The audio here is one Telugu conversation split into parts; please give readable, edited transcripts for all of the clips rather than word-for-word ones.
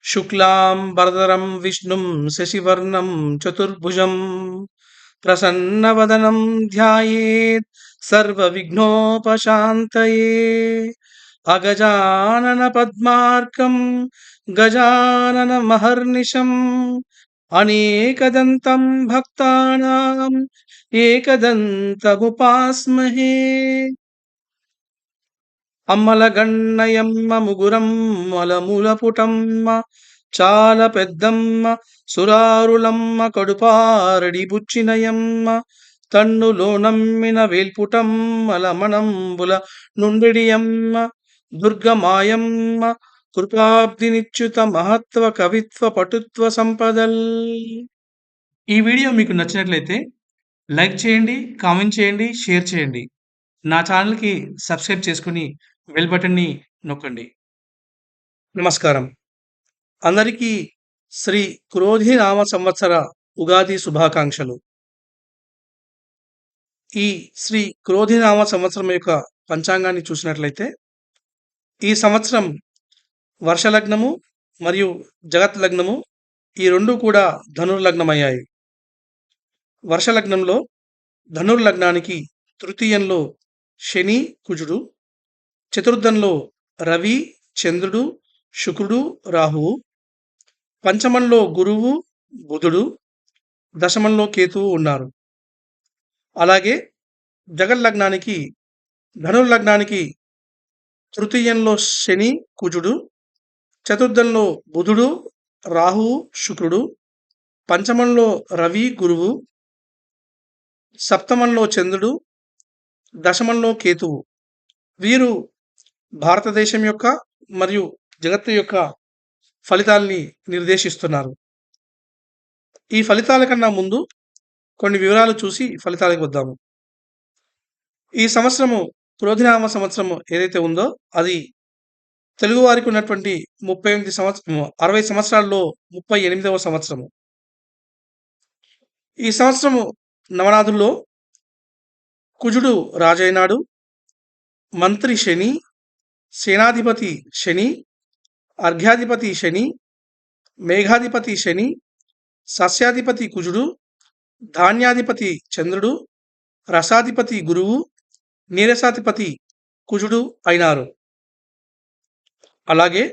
शुक्लांबरधरं विष्णुं शशिवर्णं चतुर्भुजं प्रसन्नवदनं ध्यायेत् सर्वविघ्नोपशान्तये। अगजाननपद्मार्कं गजाननमहर्निशम् अनेकदन्तं भक्तानाम् एकदन्तमुपास्महे। అమ్మలగన్నయమ్మ ముగురమ్మలమూలపుటమ్మ చాల పెద్దమ్మ సురారులమ్మ కడుపారడి బుచ్చినయమ్మ తన్నులో నమ్మిన వేల్పుటమ్మల మణంబుల నుండిడియమ్మ దుర్గమాయమ్మ కృపాబ్దినిచ్యుత మహత్వ కవిత్వ పటుత్వ సంపదల్. ఈ వీడియో మీకు నచ్చినట్లయితే లైక్ చేయండి, కామెంట్ చేయండి, షేర్ చేయండి. నా ఛానల్‌కి సబ్స్క్రైబ్ చేసుకొని బెల్ బటన్‌ని నొక్కండి. నమస్కారం. అందరికీ శ్రీ క్రోధినామ సంవత్సర ఉగాది శుభాకాంక్షలు. ఈ శ్రీ క్రోధినామ సంవత్సరం యొక్క పంచాంగాన్ని చూసినట్లయితే ఈ సంవత్సరం వర్షలగ్నము మరియు జగత్ లగ్నము ఈ 2 కూడా ధనుర్లగ్నమయ్యాయి. వర్షలగ్నంలో ధనుర్లగ్నానికి తృతీయంలో శని, కుజుడు, చతుర్థంలో రవి, చంద్రుడు, శుక్రుడు, రాహువు, పంచమంలో గురువు, బుధుడు, దశమంలో కేతువు ఉన్నారు. అలాగే జగల్లగ్నానికి ధనుర్లగ్నానికి తృతీయంలో శని, కుజుడు, చతుర్థంలో బుధుడు, రాహువు, శుక్రుడు, పంచమంలో రవి, గురువు, సప్తమంలో చంద్రుడు, దశమంలో కేతువు. వీరు భారతదేశం యొక్క మరియు జగత్తు యొక్క ఫలితాల్ని నిర్దేశిస్తున్నారు. ఈ ఫలితాల కన్నా ముందు కొన్ని వివరాలు చూసి ఫలితాలకు వద్దాము. ఈ సంవత్సరము క్రోధినామ సంవత్సరము ఏదైతే ఉందో అది తెలుగువారికి ఉన్నటువంటి 60 సంవత్సరాల్లో 38వ సంవత్సరము. ఈ సంవత్సరము నవనాథుల్లో కుజుడు రాజైనాడు, మంత్రి శని, సేనాధిపతి శని, అర్ఘ్యాధిపతి శని, మేఘాధిపతి శని, సస్యాధిపతి కుజుడు, ధాన్యాధిపతి చంద్రుడు, రసాధిపతి గురువు, నీరసాధిపతి కుజుడు అయినారు. అలాగే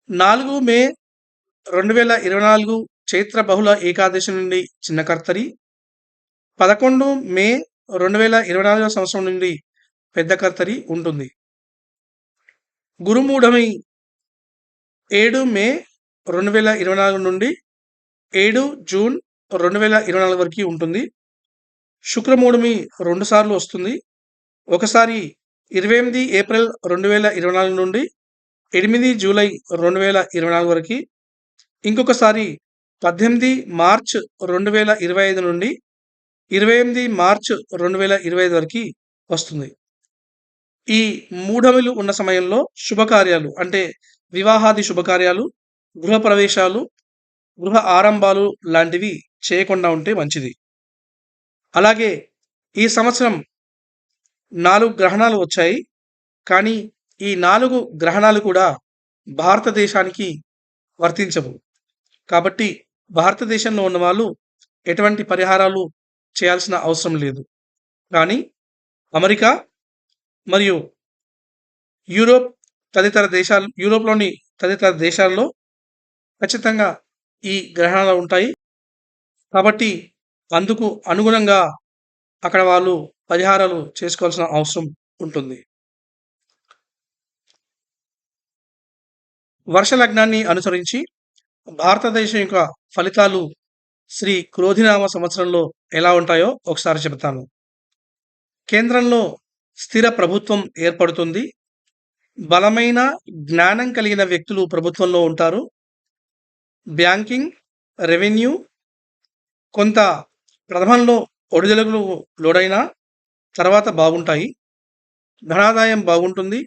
4 మే 2024 చైత్ర బహుళ ఏకాదశి నుండి చిన్న కర్తరి, 11 మే 2024 సంవత్సరం నుండి పెద్ద కర్తరి ఉంటుంది. గురుమూఢమి 7 మే 2024 నుండి 7 జూన్ 2024 వరకు ఉంటుంది. శుక్రమూఢమి 2 సార్లు వస్తుంది. ఒకసారి 28 ఏప్రిల్ 2024 నుండి 8 జూలై 2024 వరకు, ఇంకొకసారి 18 మార్చ్ 2025 నుండి 28 మార్చ్ 2025 వరకు వస్తుంది. ఈ మూఢములు ఉన్న సమయంలో శుభకార్యాలు అంటే వివాహాది శుభకార్యాలు, గృహప్రవేశాలు, గృహ ఆరంభాలు లాంటివి చేయకుండా ఉంటే మంచిది. అలాగే ఈ సంవత్సరం 4 గ్రహణాలు వచ్చాయి. కానీ ఈ 4 గ్రహణాలు కూడా భారతదేశానికి వర్తించవు. కాబట్టి భారతదేశంలో ఉన్న వాళ్ళు ఎటువంటి పరిహారాలు చేయాల్సిన అవసరం లేదు. కానీ అమెరికా మరియు యూరోప్‌లోని తదితర దేశాల్లో ఖచ్చితంగా ఈ గ్రహణాలు ఉంటాయి. కాబట్టి అందుకు అనుగుణంగా అక్కడ వాళ్ళు పరిహారాలు చేసుకోవాల్సిన అవసరం ఉంటుంది. వర్ష లగ్నాన్ని అనుసరించి భారతదేశం యొక్క ఫలితాలు శ్రీ క్రోధినామ సంవత్సరంలో ఎలా ఉంటాయో ఒకసారి చెబుతాను. కేంద్రంలో స్థిర ప్రభుత్వం ఏర్పడుతుంది. బలమైన జ్ఞానం కలిగిన వ్యక్తులు ప్రభుత్వంలో ఉంటారు. బ్యాంకింగ్, రెవెన్యూ కొంత ప్రథమంలో ఒడిదుడుకులు లోడైనా తర్వాత బాగుంటాయి. ధనాదాయం బాగుంటుంది.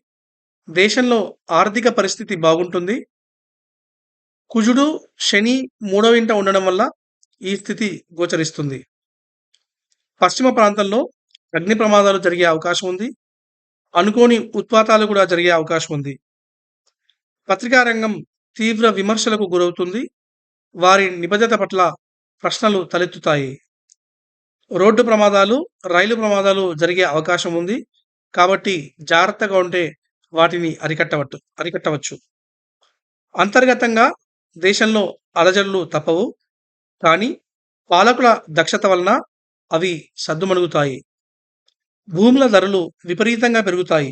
దేశంలో ఆర్థిక పరిస్థితి బాగుంటుంది. కుజుడు, శని 3వ ఇంట ఉండడం వల్ల ఈ స్థితి గోచరిస్తుంది. పశ్చిమ ప్రాంతంలో అగ్ని ప్రమాదాలు జరిగే అవకాశం ఉంది. అనుకోని ఉత్పాతాలు కూడా జరిగే అవకాశం ఉంది. పత్రికా రంగం తీవ్ర విమర్శలకు గురవుతుంది. వారి నిబద్ధత పట్ల ప్రశ్నలు తలెత్తుతాయి. రోడ్డు ప్రమాదాలు, రైలు ప్రమాదాలు జరిగే అవకాశం ఉంది. కాబట్టి జాగ్రత్తగా ఉంటే వాటిని అరికట్టవచ్చు. అంతర్గతంగా దేశంలో అలజడులు తప్పవు. కానీ పాలకుల దక్షత వలన అవి సద్దుమణుగుతాయి. భూముల ధరలు విపరీతంగా పెరుగుతాయి.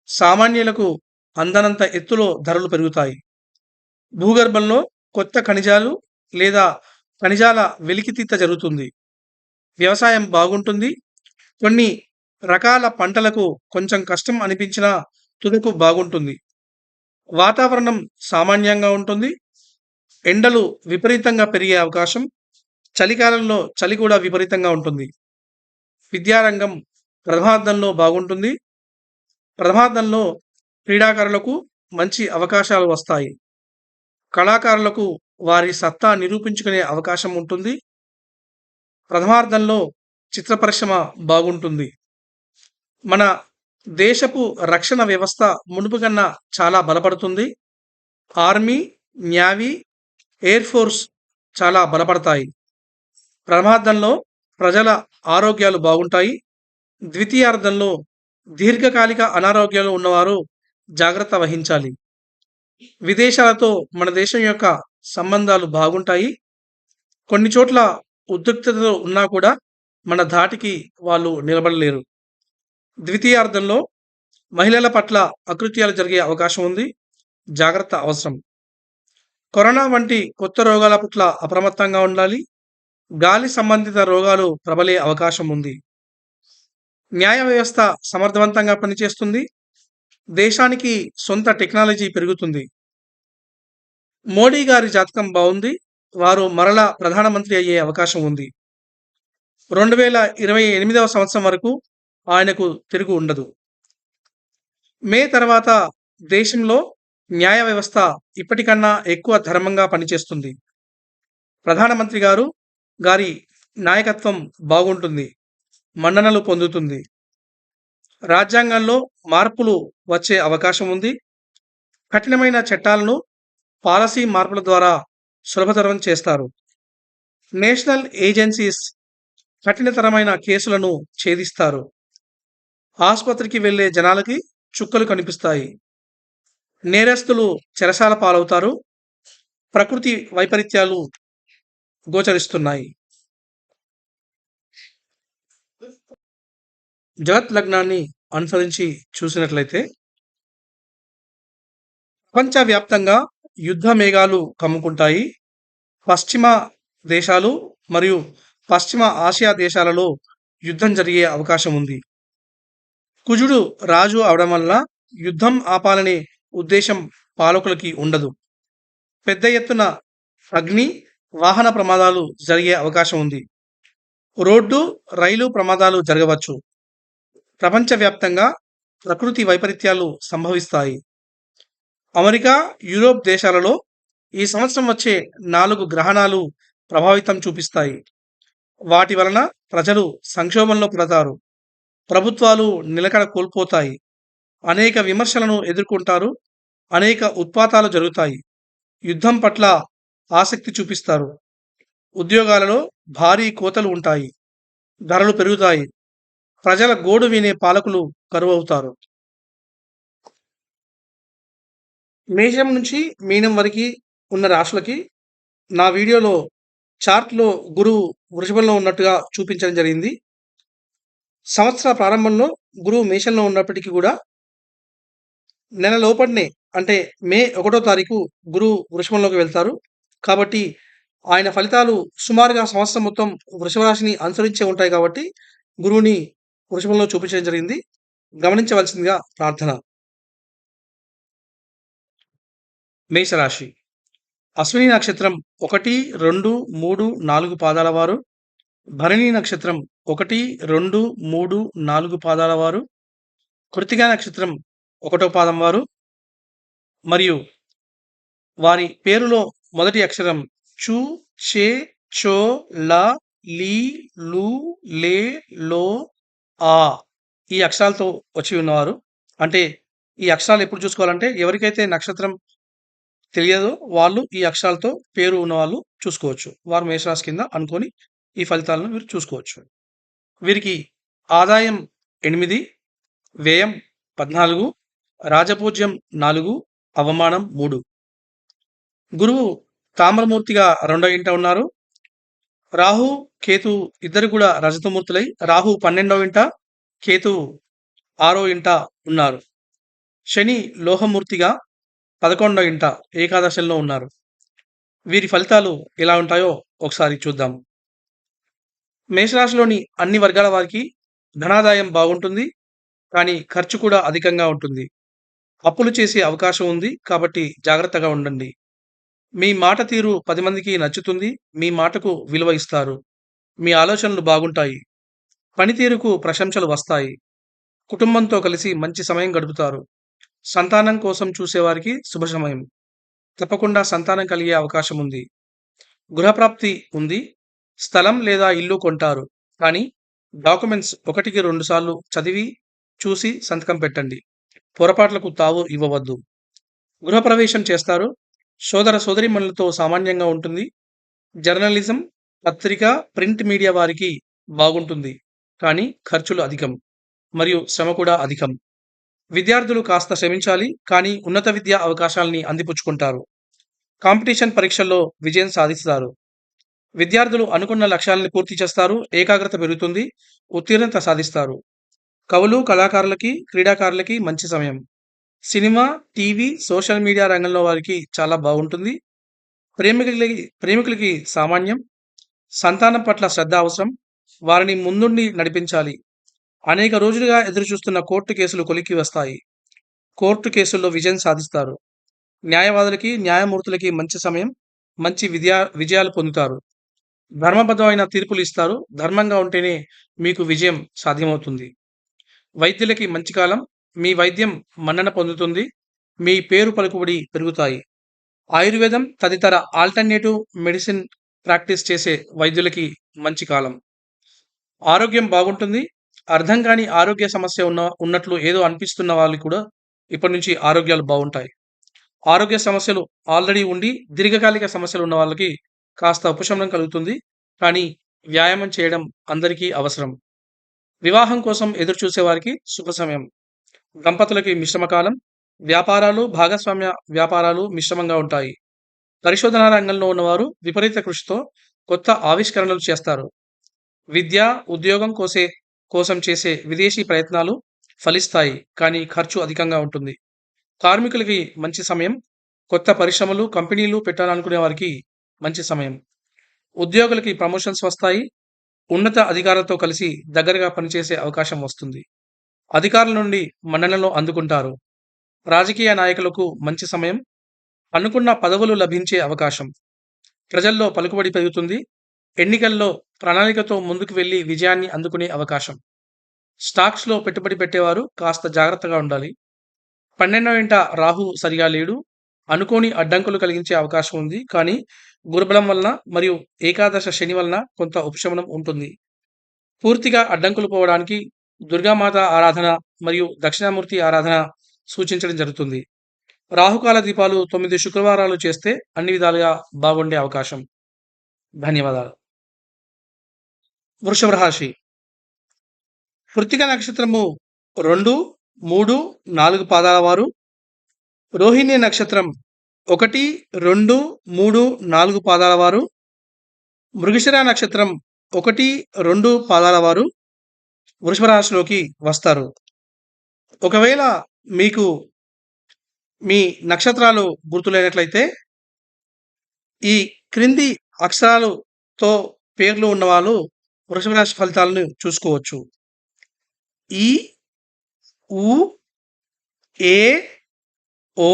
సామాన్యులకు అందనంత ఎత్తులో ధరలు పెరుగుతాయి. భూగర్భంలో కొత్త ఖనిజాలు లేదా ఖనిజాల వెలికితీత జరుగుతుంది. వ్యవసాయం బాగుంటుంది. కొన్ని రకాల పంటలకు కొంచెం కష్టం అనిపించినా తుదకు బాగుంటుంది. వాతావరణం సామాన్యంగా ఉంటుంది. ఎండలు విపరీతంగా పెరిగే అవకాశం, చలికాలంలో చలి కూడా విపరీతంగా ఉంటుంది. విద్యారంగం ప్రథమార్థంలో బాగుంటుంది. ప్రథమార్థంలో క్రీడాకారులకు మంచి అవకాశాలు వస్తాయి. కళాకారులకు వారి సత్తా నిరూపించుకునే అవకాశం ఉంటుంది. ప్రథమార్థంలో చిత్ర పరిశ్రమ బాగుంటుంది. మన దేశపు రక్షణ వ్యవస్థ మునుపు కన్నా చాలా బలపడుతుంది. ఆర్మీ, న్యావీ, ఎయిర్ ఫోర్స్ చాలా బలపడతాయి. ప్రథమార్థంలో ప్రజల ఆరోగ్యాలు బాగుంటాయి. ద్వితీయార్థంలో దీర్ఘకాలిక అనారోగ్యాలు ఉన్నవారు జాగ్రత్త వహించాలి. విదేశాలతో మన దేశం యొక్క సంబంధాలు బాగుంటాయి. కొన్ని చోట్ల ఉద్రిక్తతలు ఉన్నా కూడా మన ధాటికి వాళ్ళు నిలబడలేరు. ద్వితీయార్థంలో మహిళల పట్ల అకృత్యాలు జరిగే అవకాశం ఉంది. జాగ్రత్త అవసరం. కరోనా వంటి కొత్త రోగాల పట్ల అప్రమత్తంగా ఉండాలి. గాలి సంబంధిత రోగాలు ప్రబలే అవకాశం ఉంది. న్యాయ వ్యవస్థ సమర్థవంతంగా పనిచేస్తుంది. దేశానికి సొంత టెక్నాలజీ పెరుగుతుంది. మోడీ గారి జాతకం బాగుంది. వారు మరలా ప్రధానమంత్రి అయ్యే అవకాశం ఉంది. 2028వ సంవత్సరం వరకు ఆయనకు తిరుగు ఉండదు. మే తర్వాత దేశంలో న్యాయ వ్యవస్థ ఇప్పటికన్నా ఎక్కువ ధర్మంగా పనిచేస్తుంది. ప్రధానమంత్రి గారి నాయకత్వం బాగుంటుంది. మన్ననలు పొందుతుంది. రాజ్యాంగంలో మార్పులు వచ్చే అవకాశం ఉంది. కఠినమైన చట్టాలను పాలసీ మార్పుల ద్వారా సులభతరం చేస్తారు. నేషనల్ ఏజెన్సీస్ కఠినతరమైన కేసులను ఛేదిస్తారు. ఆసుపత్రికి వెళ్లే జనాలకి చుక్కలు కనిపిస్తాయి. నేరస్తులు చెరసాల పాలవుతారు. ప్రకృతి వైపరీత్యాలు గోచరిస్తున్నాయి. జగత్ లగ్నాన్ని అనుసరించి చూసినట్లయితే ప్రపంచవ్యాప్తంగా యుద్ధ మేఘాలు కమ్ముకుంటాయి. పశ్చిమ దేశాలు మరియు పశ్చిమ ఆసియా దేశాలలో యుద్ధం జరిగే అవకాశం ఉంది. కుజుడు రాజు అవడం వల్ల యుద్ధం ఆపాలనే ఉద్దేశం పాలకులకి ఉండదు. పెద్ద ఎత్తున అగ్ని, వాహన ప్రమాదాలు జరిగే అవకాశం ఉంది. రోడ్డు, రైలు ప్రమాదాలు జరగవచ్చు. ప్రపంచవ్యాప్తంగా ప్రకృతి వైపరీత్యాలు సంభవిస్తాయి. అమెరికా, యూరోప్ దేశాలలో ఈ సంవత్సరం వచ్చే 4 గ్రహణాలు ప్రభావితం చూపిస్తాయి. వాటి వలన ప్రజలు సంక్షోభంలో పడతారు. ప్రభుత్వాలు నిలకడ కోల్పోతాయి. అనేక విమర్శలను ఎదుర్కొంటారు. అనేక ఉత్పాతాలు జరుగుతాయి. యుద్ధం పట్ల ఆసక్తి చూపిస్తారు. ఉద్యోగాలలో భారీ కోతలు ఉంటాయి. ధరలు పెరుగుతాయి. ప్రజల గోడు వినే పాలకులు కరువవుతారు. మేషం నుంచి మీనం వరకు ఉన్న రాశులకి నా వీడియోలో చార్ట్‌లో గురువు వృషభంలో ఉన్నట్టుగా చూపించడం జరిగింది. సంవత్సర ప్రారంభంలో గురువు మేషంలో ఉన్నప్పటికీ కూడా నెల లోపటనే అంటే మే 1 తారీఖు గురువు వృషభంలోకి వెళ్తారు. కాబట్టి ఆయన ఫలితాలు సుమారుగా సంవత్సరం మొత్తం వృషభ రాశిని అనుసరించే ఉంటాయి కాబట్టి గురువుని వృషభంలో చూపించడం జరిగింది. గమనించవలసిందిగా ప్రార్థన. మేషరాశి అశ్విని నక్షత్రం 1, 2, 3, 4 పాదాల వారు, భరణి నక్షత్రం 1, 2, 3, 4 పాదాల వారు, కృత్తిక నక్షత్రం 1వ పాదం వారు మరియు వారి పేరులో మొదటి అక్షరం చు, చే, చో, ల, లి, లు, లే, లో, ఆ ఈ అక్షరాలతో వచ్చి ఉన్నవారు. అంటే ఈ అక్షరాలు ఎప్పుడు చూసుకోవాలంటే ఎవరికైతే నక్షత్రం తెలియదో వాళ్ళు ఈ అక్షరాలతో పేరు ఉన్నవాళ్ళు చూసుకోవచ్చు. వారు మేషరాశి కింద అనుకోని ఈ ఫలితాలను మీరు చూసుకోవచ్చు. వీరికి ఆదాయం 8, వ్యయం 14, రాజపూజ్యం 4, అవమానం 3. గురువు తామ్రమూర్తిగా రెండో ఇంట ఉన్నారు. రాహు, కేతు ఇద్దరు కూడా రజతమూర్తులై రాహు 12వ ఇంట, కేతు 6వ ఇంట ఉన్నారు. శని లోహమూర్తిగా 11వ ఇంట ఏకాదశంలో ఉన్నారు. వీరి ఫలితాలు ఎలా ఉంటాయో ఒకసారి చూద్దాం. మేషరాశిలోని అన్ని వర్గాల వారికి ధనాదాయం బాగుంటుంది. కానీ ఖర్చు కూడా అధికంగా ఉంటుంది. అప్పులు చేసే అవకాశం ఉంది. కాబట్టి జాగ్రత్తగా ఉండండి. మీ మాట తీరు 10 మందికి నచ్చుతుంది. మీ మాటకు విలువ ఇస్తారు. మీ ఆలోచనలు బాగుంటాయి. పనితీరుకు ప్రశంసలు వస్తాయి. కుటుంబంతో కలిసి మంచి సమయం గడుపుతారు. సంతానం కోసం చూసేవారికి శుభ సమయం. తప్పకుండా సంతానం కలిగే అవకాశం ఉంది. గృహప్రాప్తి ఉంది. స్థలం లేదా ఇల్లు కొంటారు. కానీ డాక్యుమెంట్స్ 1కి 2 సార్లు చదివి చూసి సంతకం పెట్టండి. పొరపాట్లకు తావు ఇవ్వవద్దు. గృహప్రవేశం చేస్తారు. సోదర సోదరీమణులతో సామాన్యంగా ఉంటుంది. జర్నలిజం, పత్రిక, ప్రింట్ మీడియా వారికి బాగుంటుంది. కానీ ఖర్చులు అధికం మరియు శ్రమ కూడా అధికం. విద్యార్థులు కాస్త శ్రమించాలి. కానీ ఉన్నత విద్యా అవకాశాలని అందిపుచ్చుకుంటారు. కాంపిటీషన్ పరీక్షల్లో విజయం సాధిస్తారు. విద్యార్థులు అనుకున్న లక్ష్యాలను పూర్తి చేస్తారు. ఏకాగ్రత పెరుగుతుంది. ఉత్తీర్ణత సాధిస్తారు. కవులు, కళాకారులకి, క్రీడాకారులకి మంచి సమయం. సినిమా, టీవీ, సోషల్ మీడియా రంగంలో వారికి చాలా బాగుంటుంది. ప్రేమికులకి సామాన్యం. సంతానం పట్ల శ్రద్ధ అవసరం. వారిని ముందుండి నడిపించాలి. అనేక రోజులుగా ఎదురుచూస్తున్న కోర్టు కేసులు కొలిక్కి వస్తాయి. కోర్టు కేసుల్లో విజయం సాధిస్తారు. న్యాయవాదులకి, న్యాయమూర్తులకి మంచి సమయం. మంచి విజయాలు పొందుతారు. ధర్మబద్ధమైన తీర్పులు ఇస్తారు. ధర్మంగా ఉంటేనే మీకు విజయం సాధ్యమవుతుంది. వైద్యులకి మంచి కాలం. మీ వైద్యం మన్నన పొందుతుంది. మీ పేరు పలుకుబడి పెరుగుతాయి. ఆయుర్వేదం తదితర ఆల్టర్నేటివ్ మెడిసిన్ ప్రాక్టీస్ చేసే వైద్యులకి మంచి కాలం. ఆరోగ్యం బాగుంటుంది. అర్థం కాని ఆరోగ్య సమస్య ఉన్నట్లు ఏదో అనిపిస్తున్న వాళ్ళు కూడా ఇప్పటి నుంచి ఆరోగ్యాలు బాగుంటాయి. ఆరోగ్య సమస్యలు ఆల్రెడీ ఉండి దీర్ఘకాలిక సమస్యలు ఉన్న వాళ్ళకి కాస్త ఉపశమనం కలుగుతుంది. కానీ వ్యాయామం చేయడం అందరికీ అవసరం. వివాహం కోసం ఎదురు చూసేవారికి శుభ సమయం. దంపతులకి మిశ్రమ కాలం. వ్యాపారాలు, భాగస్వామ్య వ్యాపారాలు మిశ్రమంగా ఉంటాయి. పరిశోధనా రంగంలో ఉన్నవారు విపరీత కృషితో కొత్త ఆవిష్కరణలు చేస్తారు. విద్య, ఉద్యోగం కోసం చేసే విదేశీ ప్రయత్నాలు ఫలిస్తాయి. కానీ ఖర్చు అధికంగా ఉంటుంది. కార్మికులకి మంచి సమయం. కొత్త పరిశ్రమలు, కంపెనీలు పెట్టాలనుకునే వారికి మంచి సమయం. ఉద్యోగులకి ప్రమోషన్స్ వస్తాయి. ఉన్నత అధికారులతో కలిసి దగ్గరగా పనిచేసే అవకాశం వస్తుంది. అధికారుల నుండి మన్ననలు అందుకుంటారు. రాజకీయ నాయకులకు మంచి సమయం. అనుకున్న పదవులు లభించే అవకాశం. ప్రజల్లో పలుకుబడి పెరుగుతుంది. ఎన్నికల్లో ప్రణాళికతో ముందుకు వెళ్లి విజయాన్ని అందుకునే అవకాశం. స్టాక్స్లో పెట్టుబడి పెట్టేవారు కాస్త జాగ్రత్తగా ఉండాలి. 12వ ఇంట రాహు సరిగా లేడు. అనుకోని అడ్డంకులు కలిగించే అవకాశం ఉంది. కానీ గురుబలం వలన మరియు ఏకాదశ శని వలన కొంత ఉపశమనం ఉంటుంది. పూర్తిగా అడ్డంకులు పోవడానికి దుర్గామాత ఆరాధన మరియు దక్షిణామూర్తి ఆరాధన సూచించడం జరుగుతుంది. రాహుకాల దీపాలు 9 శుక్రవారాలు చేస్తే అన్ని విధాలుగా బాగుండే అవకాశం. ధన్యవాదాలు. వృషభ రాశి. కృత్తిక నక్షత్రము 2, 3, 4 పాదాల వారు. రోహిణి నక్షత్రం 1, 2, 3, 4 పాదాల వారు. మృగశిర నక్షత్రం 1, 2 పాదాల వారు వృషభ రాశిలోకి వస్తారు. ఒకవేళ మీకు మీ నక్షత్రాలు గుర్తులేనట్లయితే ఈ క్రింది అక్షరాలతో పేర్లు ఉన్నవాళ్ళు వృషభ రాశి ఫలితాలను చూసుకోవచ్చు. ఈ, ఉ, ఏ, ఓ,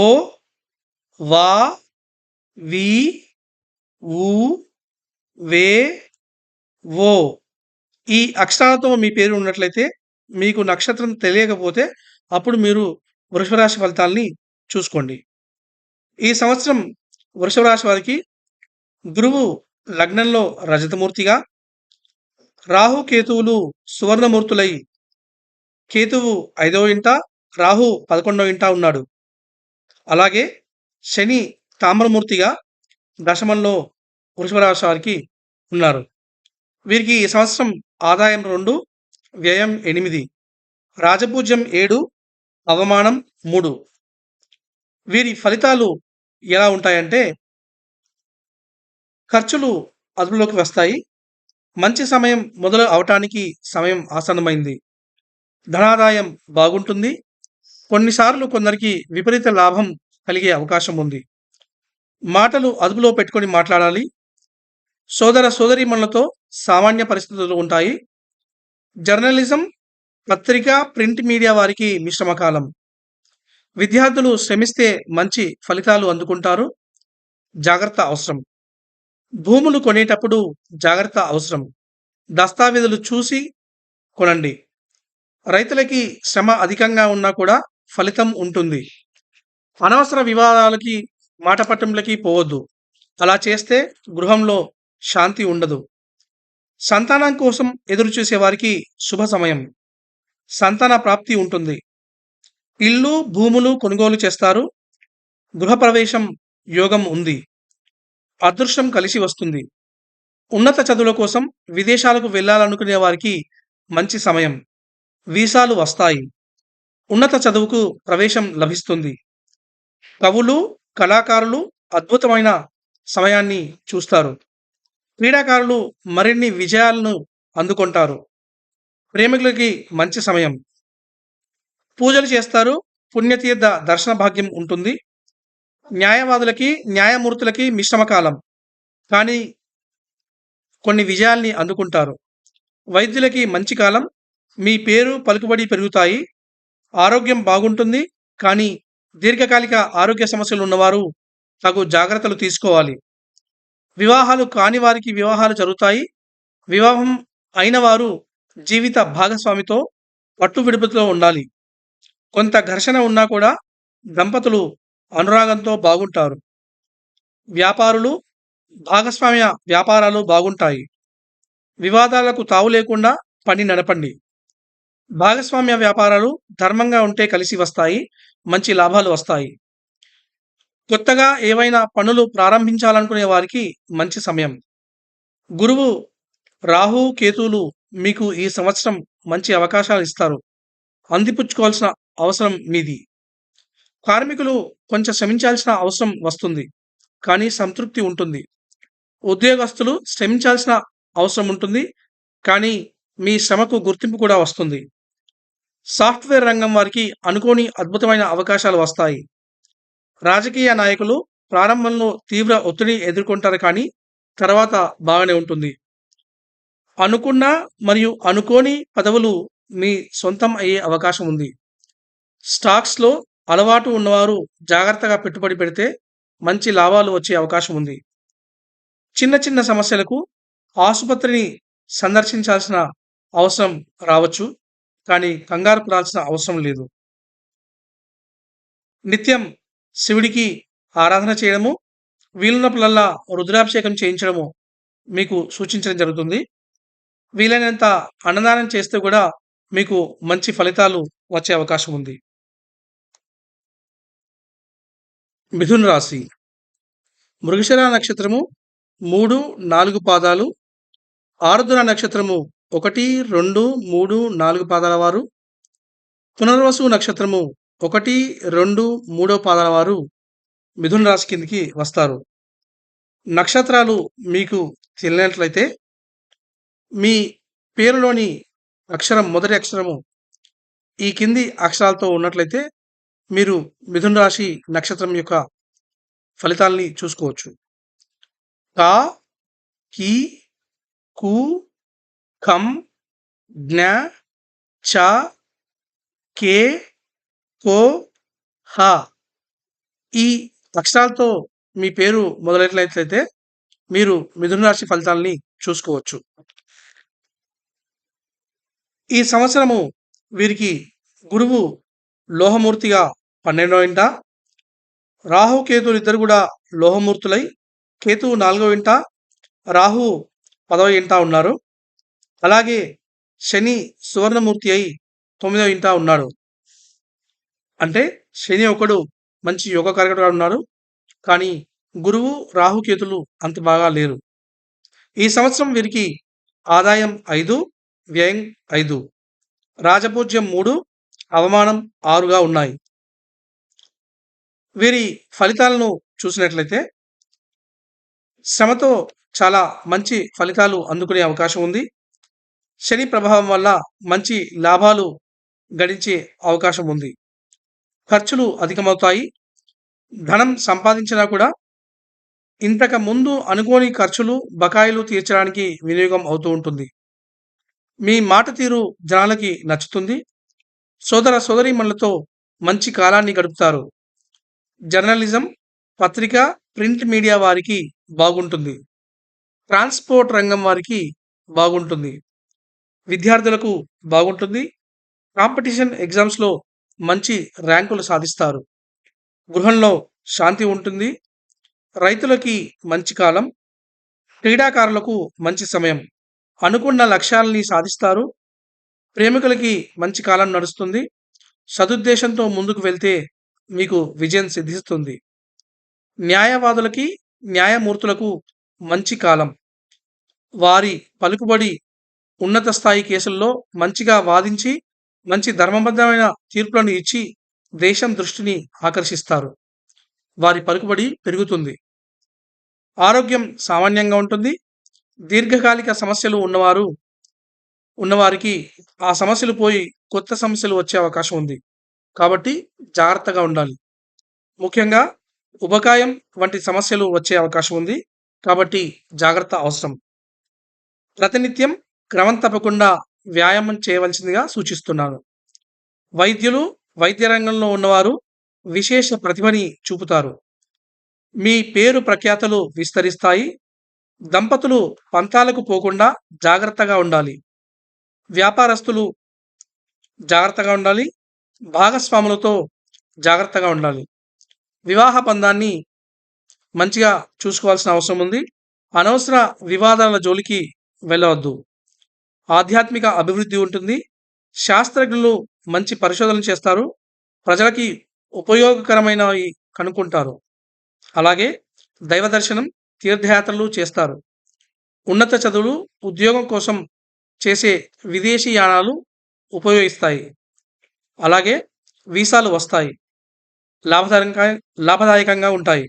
వా, వి, ఊ, వే, ఓ. ఈ అక్షరాలతో మీ పేరు ఉన్నట్లయితే మీకు నక్షత్రం తెలియకపోతే అప్పుడు మీరు వృషభ రాశి ఫలితాల్ని చూసుకోండి. ఈ సంవత్సరం వృషభ రాశి వారికి గురువు లగ్నంలో రజతమూర్తిగా, రాహు కేతువులు సువర్ణమూర్తులై కేతువు 5వ ఇంట, రాహు 11వ ఇంట ఉన్నాడు. అలాగే శని తామ్రమూర్తిగా దశమంలో వృషభ రాశి వారికి ఉన్నారు. వీరికి ఈ సంవత్సరం ఆదాయం 2, వ్యయం 8, రాజపూజ్యం 7, అవమానం 3. వీరి ఫలితాలు ఎలా ఉంటాయంటే ఖర్చులు అదుపులోకి వస్తాయి. మంచి సమయం మొదలు అవటానికి సమయం ఆసన్నమైంది. ధనాదాయం బాగుంటుంది. కొన్నిసార్లు కొందరికి విపరీత లాభం కలిగే అవకాశం ఉంది. మాటలు అదుపులో పెట్టుకొని మాట్లాడాలి. సోదర సోదరీమణులతో సామాన్య పరిస్థితులు ఉంటాయి. జర్నలిజం, పత్రిక, ప్రింట్ మీడియా వారికి మిశ్రమ కాలం. విద్యార్థులు శ్రమిస్తే మంచి ఫలితాలు అందుకుంటారు. జాగ్రత్త అవసరం. భూములు కొనేటప్పుడు జాగ్రత్త అవసరం. దస్తావేజులు చూసి కొనండి. రైతులకి శ్రమ అధికంగా ఉన్నా కూడా ఫలితం ఉంటుంది. అనవసర వివాదాలకి, మాట పట్టింపులకి పోవద్దు. అలా చేస్తే గృహంలో శాంతి ఉండదు. సంతానం కోసం ఎదురు చూసే వారికి శుభ సమయం. సంతాన ప్రాప్తి ఉంటుంది. ఇల్లు, భూములు కొనుగోలు చేస్తారు. గృహప్రవేశం యోగం ఉంది. అదృష్టం కలిసి వస్తుంది. ఉన్నత చదువుల కోసం విదేశాలకు వెళ్ళాలనుకునే వారికి మంచి సమయం. వీసాలు వస్తాయి. ఉన్నత చదువుకు ప్రవేశం లభిస్తుంది. కవులు, కళాకారులు అద్భుతమైన సమయాన్ని చూస్తారు. క్రీడాకారులు మరిన్ని విజయాలను అందుకుంటారు. ప్రేమికులకి మంచి సమయం. పూజలు చేస్తారు. పుణ్యతీర్థ దర్శన భాగ్యం ఉంటుంది. న్యాయవాదులకి, న్యాయమూర్తులకి మిశ్రమ కాలం. కానీ కొన్ని విజయాల్ని అందుకుంటారు. వైద్యులకి మంచి కాలం. మీ పేరు, పలుకుబడి పెరుగుతాయి. ఆరోగ్యం బాగుంటుంది. కానీ దీర్ఘకాలిక ఆరోగ్య సమస్యలు ఉన్నవారు తగు జాగ్రత్తలు తీసుకోవాలి. వివాహాలు కాని వారికి వివాహాలు జరుగుతాయి. వివాహం అయిన వారు జీవిత భాగస్వామితో పట్టు విడుపుతో ఉండాలి. కొంత ఘర్షణ ఉన్నా కూడా దంపతులు అనురాగంతో బాగుంటారు. వ్యాపారులు, భాగస్వామ్య వ్యాపారాలు బాగుంటాయి. వివాదాలకు తావు లేకుండా పని నడపండి. భాగస్వామ్య వ్యాపారాలు ధర్మంగా ఉంటే కలిసి వస్తాయి. మంచి లాభాలు వస్తాయి. కొత్తగా ఏవైనా పనులు ప్రారంభించాలనుకునే వారికి మంచి సమయం. గురువు, రాహు, కేతువులు మీకు ఈ సంవత్సరం మంచి అవకాశాలు ఇస్తారు. అందిపుచ్చుకోవాల్సిన అవసరం మీది. కార్మికులు కొంచెం శ్రమించాల్సిన అవసరం వస్తుంది. కానీ సంతృప్తి ఉంటుంది. ఉద్యోగస్తులు శ్రమించాల్సిన అవసరం ఉంటుంది. కానీ మీ శ్రమకు గుర్తింపు కూడా వస్తుంది. సాఫ్ట్వేర్ రంగం వారికి అనుకోని అద్భుతమైన అవకాశాలు వస్తాయి. రాజకీయ నాయకులు ప్రారంభంలో తీవ్ర ఒత్తిడి ఎదుర్కొంటారు. కానీ తర్వాత బాగానే ఉంటుంది. అనుకున్న మరియు అనుకోని పదవులు మీ సొంతం అయ్యే అవకాశం ఉంది. స్టాక్స్లో అలవాటు ఉన్నవారు జాగ్రత్తగా పెట్టుబడి పెడితే మంచి లాభాలు వచ్చే అవకాశం ఉంది. చిన్న చిన్న సమస్యలకు ఆసుపత్రిని సందర్శించాల్సిన అవసరం రావచ్చు. కానీ కంగారు పడాల్సిన అవసరం లేదు. నిత్యం శివుడికి ఆరాధన చేయడము, వీలున్నప్పుడల్లా రుద్రాభిషేకం చేయించడము మీకు సూచించడం జరుగుతుంది. వీలైనంత అన్నదానం చేస్తే కూడా మీకు మంచి ఫలితాలు వచ్చే అవకాశం ఉంది. మిథున రాశి. మృగశిర నక్షత్రము 3, 4 పాదాలు. ఆరుద్ర నక్షత్రము 1, 2, 3, 4 పాదాల వారు. పునర్వసు నక్షత్రము 1, 2, 3 పాదాల వారు మిథున రాశి కిందికి వస్తారు. నక్షత్రాలు మీకు తెలియనట్లయితే మీ పేరులోని అక్షరం, మొదటి అక్షరము ఈ కింది అక్షరాలతో ఉన్నట్లయితే మీరు మిథున రాశి నక్షత్రం యొక్క ఫలితాల్ని చూసుకోవచ్చు. కా, కీ, కు, కం, జ్ఞ, చ, కే, కో, హ ఈ అక్షరాలతో మీ పేరు మొదలైనట్లయితే మీరు మిథున రాశి ఫలితాల్ని చూసుకోవచ్చు. ఈ సంవత్సరము వీరికి గురువు లోహమూర్తిగా 12వ ఇంట, రాహు, కేతువులు ఇద్దరు కూడా లోహమూర్తులై కేతువు 4వ ఇంట, రాహు 10వ ఇంట ఉన్నారు. అలాగే శని సువర్ణమూర్తి అయి 9వ ఇంట ఉన్నాడు. అంటే శని ఒకడు మంచి యోగకారకుడుగా ఉన్నాడు. కానీ గురువు, రాహుకేతులు అంత బాగా లేరు. ఈ సంవత్సరం వీరికి ఆదాయం 5, వ్యయం 5, రాజపూజ్యం 3, అవమానం 6గా ఉన్నాయి. వీరి ఫలితాలను చూసినట్లయితే శ్రమతో చాలా మంచి ఫలితాలు అందుకునే అవకాశం ఉంది. శని ప్రభావం వల్ల మంచి లాభాలు గడించే అవకాశం ఉంది. ఖర్చులు అధికమవుతాయి. ధనం సంపాదించినా కూడా ఇంతకు ముందు అనుకోని ఖర్చులు, బకాయిలు తీర్చడానికి వినియోగం అవుతూ ఉంటుంది. మీ మాట తీరు జనాలకి నచ్చుతుంది. సోదర సోదరీమణులతో మంచి కాలాన్ని గడుపుతారు. జర్నలిజం, పత్రిక, ప్రింట్ మీడియా వారికి బాగుంటుంది. ట్రాన్స్‌పోర్ట్ రంగం వారికి బాగుంటుంది. విద్యార్థులకు బాగుంటుంది. కాంపిటీషన్ ఎగ్జామ్స్‌లో మంచి ర్యాంకులు సాధిస్తారు. గృహంలో శాంతి ఉంటుంది. రైతులకి మంచి కాలం. క్రీడాకారులకు మంచి సమయం. అనుకున్న లక్ష్యాల్ని సాధిస్తారు. ప్రేమికులకి మంచి కాలం నడుస్తుంది. సదుద్దేశంతో ముందుకు వెళ్తే మీకు విజయం సిద్ధిస్తుంది. న్యాయవాదులకి, న్యాయమూర్తులకు మంచి కాలం. వారి పలుకుబడి ఉన్నత స్థాయి కేసుల్లో మంచిగా వాదించి, మంచి ధర్మబద్ధమైన తీర్పులను ఇచ్చి దేశం దృష్టిని ఆకర్షిస్తారు. వారి పలుకుబడి పెరుగుతుంది. ఆరోగ్యం సామాన్యంగా ఉంటుంది. దీర్ఘకాలిక సమస్యలు ఉన్నవారికి ఆ సమస్యలు పోయి కొత్త సమస్యలు వచ్చే అవకాశం ఉంది. కాబట్టి జాగ్రత్తగా ఉండాలి. ముఖ్యంగా ఉబకాయం వంటి సమస్యలు వచ్చే అవకాశం ఉంది. కాబట్టి జాగ్రత్త అవసరం. ప్రతినిత్యం క్రమం తప్పకుండా వ్యాయామం చేయవలసిందిగా సూచిస్తున్నాను. వైద్యులు, వైద్య రంగంలో ఉన్నవారు విశేష ప్రతిభని చూపుతారు. మీ పేరు ప్రఖ్యాతలు విస్తరిస్తాయి. దంపతులు పంతాలకు పోకుండా జాగ్రత్తగా ఉండాలి. వ్యాపారస్తులు జాగ్రత్తగా ఉండాలి. భాగస్వాములతో జాగ్రత్తగా ఉండాలి. వివాహ బంధాన్ని మంచిగా చూసుకోవాల్సిన అవసరం ఉంది. అనవసర వివాదాల జోలికి వెళ్ళవద్దు. ఆధ్యాత్మిక అభివృద్ధి ఉంటుంది. శాస్త్రజ్ఞులు మంచి పరిశోధనలు చేస్తారు. ప్రజలకి ఉపయోగకరమైనవి కనుక్కుంటారు. అలాగే దైవ దర్శనం, తీర్థయాత్రలు చేస్తారు. ఉన్నత చదువులు, ఉద్యోగం కోసం చేసే విదేశీ యానాలు ఉపయోగిస్తాయి. అలాగే వీసాలు వస్తాయి. లాభదాయకంగా లాభదాయకంగా ఉంటాయి.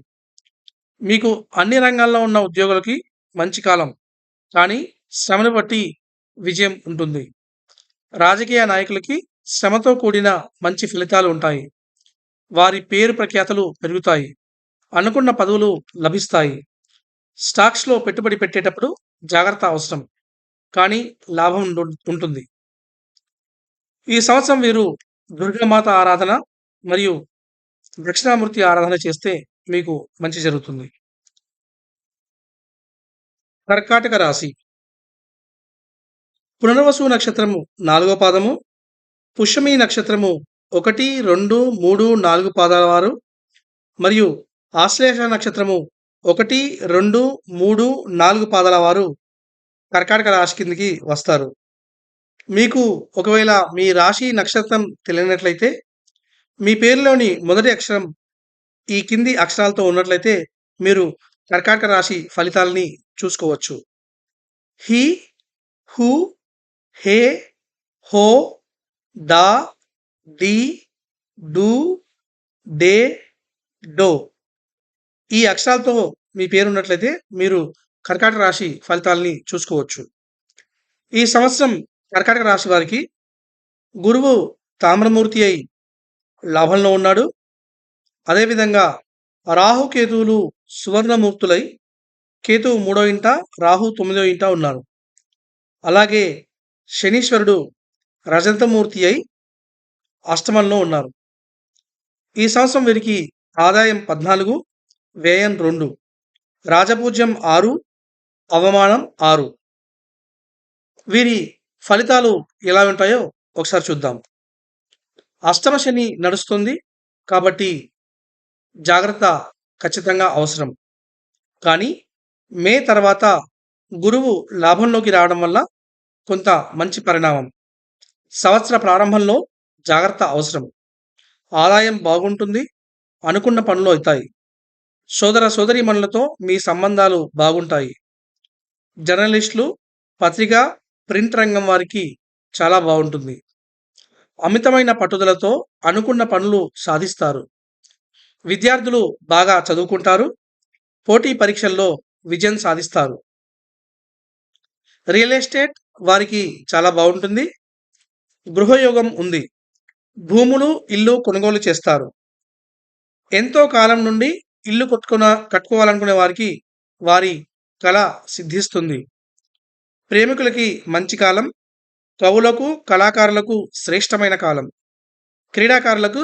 మీకు అన్ని రంగాల్లో ఉన్న ఉద్యోగులకి మంచి కాలం. కానీ శ్రమను బట్టి విజయం ఉంటుంది. రాజకీయ నాయకులకి శ్రమతో కూడిన మంచి ఫలితాలు ఉంటాయి. వారి పేరు ప్రఖ్యాతలు పెరుగుతాయి. అనుకున్న పదవులు లభిస్తాయి. స్టాక్స్‌లో పెట్టుబడి పెట్టేటప్పుడు జాగ్రత్త అవసరం. కానీ లాభం ఉంటుంది. ఈ సంవత్సరం వీరు దుర్గామాత ఆరాధన మరియు దక్షిణామూర్తి ఆరాధన చేస్తే మీకు మంచి జరుగుతుంది. కర్కాటక రాశి. పునర్వసు నక్షత్రము 4వ పాదము, పుష్యమి నక్షత్రము 1, 2, 3, 4 పాదాల వారు మరియు ఆశ్లేష నక్షత్రము 1, 2, 3, 4 పాదాల వారు కర్కాటక రాశి కిందకి వస్తారు. మీకు ఒకవేళ మీ రాశి నక్షత్రం తెలియనట్లయితే మీ పేరులోని మొదటి అక్షరం ఈ కింది అక్షరాలతో ఉన్నట్లయితే మీరు కర్కాటక రాశి ఫలితాలని చూసుకోవచ్చు. హి, హు, హే, హో, దా, ది, డు, డే, డో ఈ అక్షరాలతో మీ పేరు ఉన్నట్లయితే మీరు కర్కాటక రాశి ఫలితాలని చూసుకోవచ్చు. ఈ సంవత్సరం కర్కాటక రాశి వారికి గురువు తామ్రమూర్తి అయి లాభంలో ఉన్నాడు. అదేవిధంగా రాహుకేతువులు సువర్ణమూర్తులై కేతువు 3వ ఇంట, రాహు 9వ ఇంట ఉన్నారు. అలాగే శనీశ్వరుడు రజతమూర్తి అయి అష్టమంలో ఉన్నారు. ఈ సంవత్సరం వీరికి ఆదాయం 14, వ్యయం 2, రాజపూజ్యం 6, అవమానం 6. వీరి ఫలితాలు ఎలా ఉంటాయో ఒకసారి చూద్దాం. అష్టమ శని నడుస్తుంది కాబట్టి జాగ్రత్త ఖచ్చితంగా అవసరం. కానీ మే తర్వాత గురువు లాభంలోకి రావడం వల్ల కొంత మంచి పరిణామం. సంవత్సర ప్రారంభంలో జాగ్రత్త అవసరం. ఆదాయం బాగుంటుంది. అనుకున్న పనులు అవుతాయి. సోదర సోదరీమణులతో మీ సంబంధాలు బాగుంటాయి. జర్నలిస్టులు, పత్రిక, ప్రింట్ రంగం వారికి చాలా బావుంటుంది. అమితమైన పట్టుదలతో అనుకున్న పనులు సాధిస్తారు. విద్యార్థులు బాగా చదువుకుంటారు. పోటీ పరీక్షల్లో విజయం సాధిస్తారు. రియల్ ఎస్టేట్ వారికి చాలా బావుంటుంది. గృహయోగం ఉంది. భూములు, ఇల్లు కొనుగోలు చేస్తారు. ఎంతో కాలం నుండి ఇల్లు కట్టుకోవాలనుకునే వారికి వారి కల సిద్ధిస్తుంది. ప్రేమికులకి మంచి కాలం. కవులకు, కళాకారులకు శ్రేష్టమైన కాలం. క్రీడాకారులకు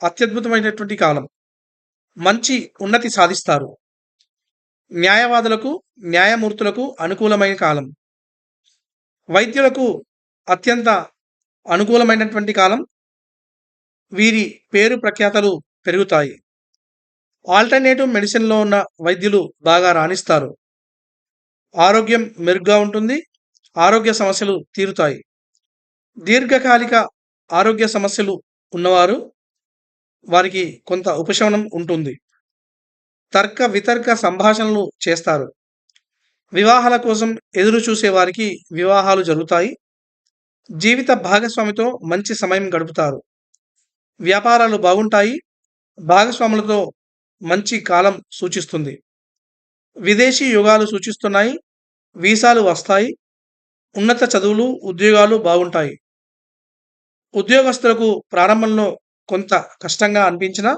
అత్యద్భుతమైనటువంటి కాలం. మంచి ఉన్నతి సాధిస్తారు. న్యాయవాదులకు, న్యాయమూర్తులకు అనుకూలమైన కాలం. వైద్యులకు అత్యంత అనుకూలమైనటువంటి కాలం. వీరి పేరు ప్రఖ్యాతలు పెరుగుతాయి. ఆల్టర్నేటివ్ మెడిసిన్‌లో ఉన్న వైద్యులు బాగా రాణిస్తారు. ఆరోగ్యం మెరుగ్గా ఉంటుంది. ఆరోగ్య సమస్యలు తీరుతాయి. దీర్ఘకాలిక ఆరోగ్య సమస్యలు ఉన్నవారు వారికి కొంత ఉపశమనం ఉంటుంది. తర్క వితర్క సంభాషణలు చేస్తారు. వివాహాల కోసం ఎదురు చూసే వారికి వివాహాలు జరుగుతాయి. జీవిత భాగస్వామితో మంచి సమయం గడుపుతారు. వ్యాపారాలు బాగుంటాయి. భాగస్వాములతో మంచి కాలం సూచిస్తుంది. విదేశీ యోగాలు సూచిస్తున్నాయి. వీసాలు వస్తాయి. ఉన్నత చదువులు, ఉద్యోగాలు బాగుంటాయి. ఉద్యోగస్తులకు ప్రారంభంలో కొంత కష్టంగా అనిపించినా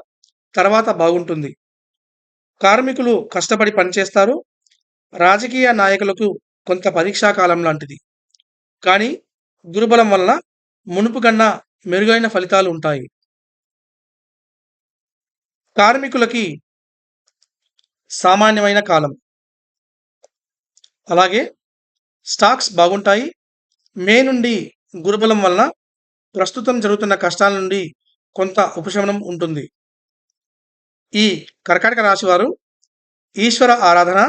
తర్వాత బాగుంటుంది. కార్మికులు కష్టపడి పనిచేస్తారు. రాజకీయ నాయకులకు కొంత పరీక్షా కాలం లాంటిది. కానీ గురుబలం వలన మునుపు కన్నా మెరుగైన ఫలితాలు ఉంటాయి. కార్మికులకి సామాన్యమైన కాలం. అలాగే స్టాక్స్ బాగుంటాయి. మే నుండి గురుబలం వలన ప్రస్తుతం జరుగుతున్న కష్టాల నుండి కొంత ఉపశమనం ఉంటుంది. ఈ కర్కాటక రాశి వారు ఈశ్వర ఆరాధన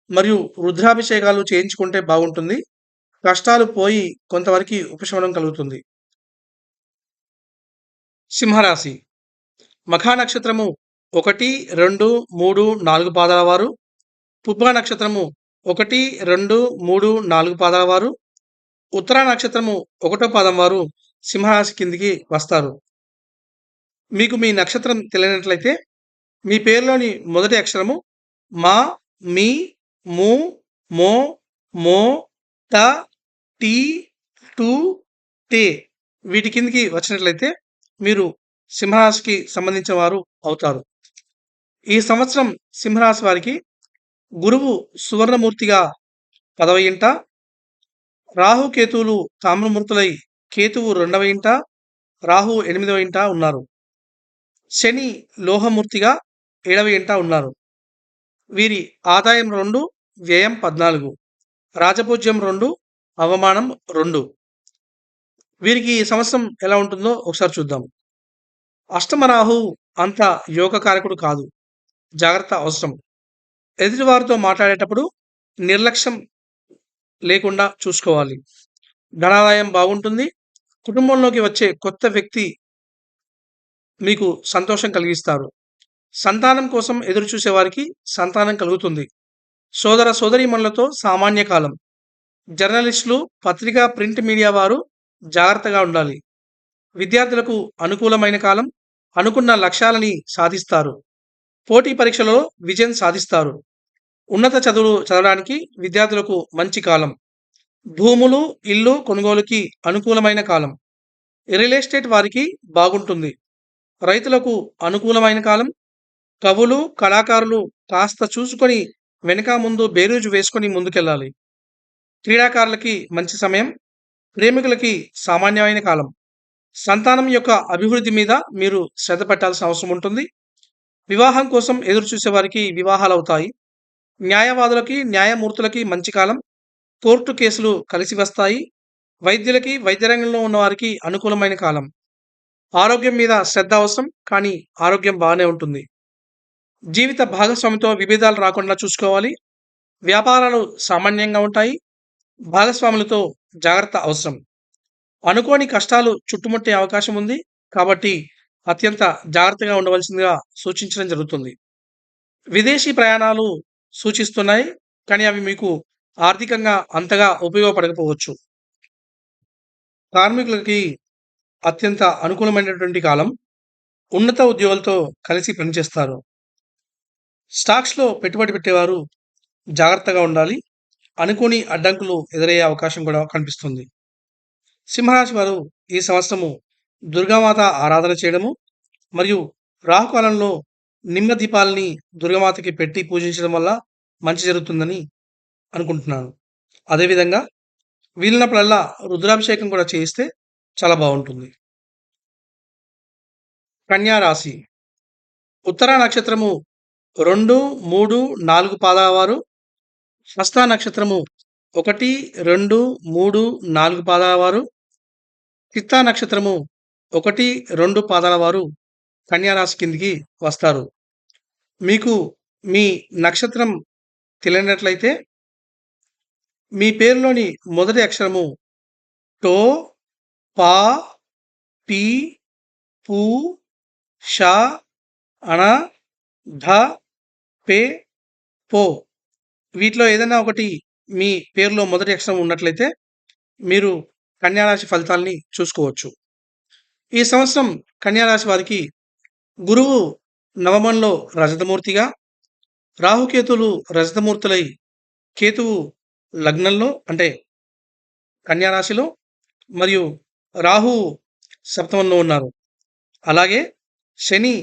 మరియు రుద్రాభిషేకాలు చేయించుకుంటే బాగుంటుంది. కష్టాలు పోయి కొంతవరకు ఉపశమనం కలుగుతుంది. సింహరాశి మఖా నక్షత్రము 1, 2, 3, 4 పాదాల వారు, పుబ్బ నక్షత్రము 1, 2, 3, 4 పాదాల వారు, ఉత్తర నక్షత్రము 1వ పాదం వారు సింహరాశి కిందికి వస్తారు. మీకు మీ నక్షత్రం తెలియనట్లయితే మీ పేరులోని మొదటి అక్షరము మా, మీ, ము, మో, మో, ట, టీ, టు, టే వీటి కిందికి వచ్చినట్లయితే మీరు సింహరాశికి సంబంధించిన వారు అవుతారు. ఈ సంవత్సరం సింహరాశి వారికి గురువు సువర్ణమూర్తిగా 10వ ఇంట, రాహు కేతువులు తామ్రమూర్తులై కేతువు 2వ ఇంట, రాహు 8వ ఇంట ఉన్నారు. శని లోహమూర్తిగా 7వ ఇంట ఉన్నారు. వీరి ఆదాయం 2, వ్యయం 14, రాజపూజ్యం 2, అవమానం 2. వీరికి ఈ సంవత్సరం ఎలా ఉంటుందో ఒకసారి చూద్దాం. అష్టమ రాహు అంత యోగకారకుడు కాదు. జాగ్రత్త అవసరం. ఎదుటివారితో మాట్లాడేటప్పుడు నిర్లక్ష్యం లేకుండా చూసుకోవాలి. ధనాదాయం బాగుంటుంది. కుటుంబంలోకి వచ్చే కొత్త వ్యక్తి మీకు సంతోషం కలిగిస్తారు. సంతానం కోసం ఎదురు చూసే వారికి సంతానం కలుగుతుంది. సోదర సోదరీమణులతో సామాన్య కాలం. జర్నలిస్టులు, పత్రికా, ప్రింట్ మీడియా వారు జాగ్రత్తగా ఉండాలి. విద్యార్థులకు అనుకూలమైన కాలం. అనుకున్న లక్ష్యాలని సాధిస్తారు. పోటీ పరీక్షలలో విజయం సాధిస్తారు. ఉన్నత చదువులు చదవడానికి విద్యార్థులకు మంచి కాలం. భూములు, ఇల్లు కొనుగోలుకి అనుకూలమైన కాలం. రియల్ ఎస్టేట్ వారికి బాగుంటుంది. రైతులకు అనుకూలమైన కాలం. కవులు, కళాకారులు కాస్త చూసుకొని వెనక ముందు బేరీజు వేసుకొని ముందుకెళ్ళాలి. క్రీడాకారులకి మంచి సమయం. ప్రేమికులకి సామాన్యమైన కాలం. సంతానం యొక్క అభివృద్ధి మీద మీరు శ్రద్ధ పెట్టాల్సిన అవసరం ఉంటుంది. వివాహం కోసం ఎదురు చూసే వారికి వివాహాలు అవుతాయి. న్యాయవాదులకి, న్యాయమూర్తులకి మంచి కాలం. కోర్టు కేసులు కలిసి వస్తాయి. వైద్యులకి, వైద్య రంగంలో ఉన్న వారికి అనుకూలమైన కాలం. ఆరోగ్యం మీద శ్రద్ధ అవసరం, కానీ ఆరోగ్యం బాగానే ఉంటుంది. జీవిత భాగస్వామితో విభేదాలు రాకుండా చూసుకోవాలి. వ్యాపారాలు సామాన్యంగా ఉంటాయి. భాగస్వాములతో జాగ్రత్త అవసరం. అనుకోని కష్టాలు చుట్టుముట్టే అవకాశం ఉంది. కాబట్టి అత్యంత జాగ్రత్తగా ఉండవలసిందిగా సూచించడం జరుగుతుంది. విదేశీ ప్రయాణాలు సూచిస్తున్నాయి. కానీ అవి మీకు ఆర్థికంగా అంతగా ఉపయోగపడకపోవచ్చు. కార్మికులకి అత్యంత అనుకూలమైనటువంటి కాలం. ఉన్నత ఉద్యోగులతో కలిసి పనిచేస్తారు. స్టాక్స్‌లో పెట్టుబడి పెట్టేవారు జాగ్రత్తగా ఉండాలి. అనుకోని అడ్డంకులు ఎదురయ్యే అవకాశం కూడా కనిపిస్తుంది. సింహరాశి వారు ఈ సంవత్సరము దుర్గామాత ఆరాధన చేయడము మరియు రాహుకాలంలో నిమ్మ దీపాలని దుర్గామాతకి పెట్టి పూజించడం వల్ల మంచి జరుగుతుందని అనుకుంటున్నాను. అదేవిధంగా వీలున్నప్పుడల్లా రుద్రాభిషేకం కూడా చేయిస్తే చాలా బావుంటుంది. కన్యా రాశి ఉత్తర నక్షత్రము 2, 3, 4 పాదాల వారు, హస్త నక్షత్రము 1, 2, 3, 4 పాదాల వారు, చిత్తా నక్షత్రము 1, 2 పాదాల వారు కన్యా రాశి కిందికి వస్తారు. మీకు మీ నక్షత్రం తెలియనట్లయితే మీ పేరులోని మొదటి అక్షరము టో, పా, పీ, పూ, ష, అణ, ఢ, పే, పో వీటిలో ఏదైనా ఒకటి మీ పేరులో మొదటి అక్షరం ఉన్నట్లయితే మీరు కన్యా రాశి ఫలితాల్ని చూసుకోవచ్చు. ఈ సంవత్సరం కన్యా రాశి వారికి గురువు నవమంలో రజతమూర్తిగా, రాహుకేతువులు రజతమూర్తులై కేతువు లగ్నంలో అంటే కన్యా రాశిలో మరియు రాహువు సప్తమంలో ఉన్నారు. అలాగే శని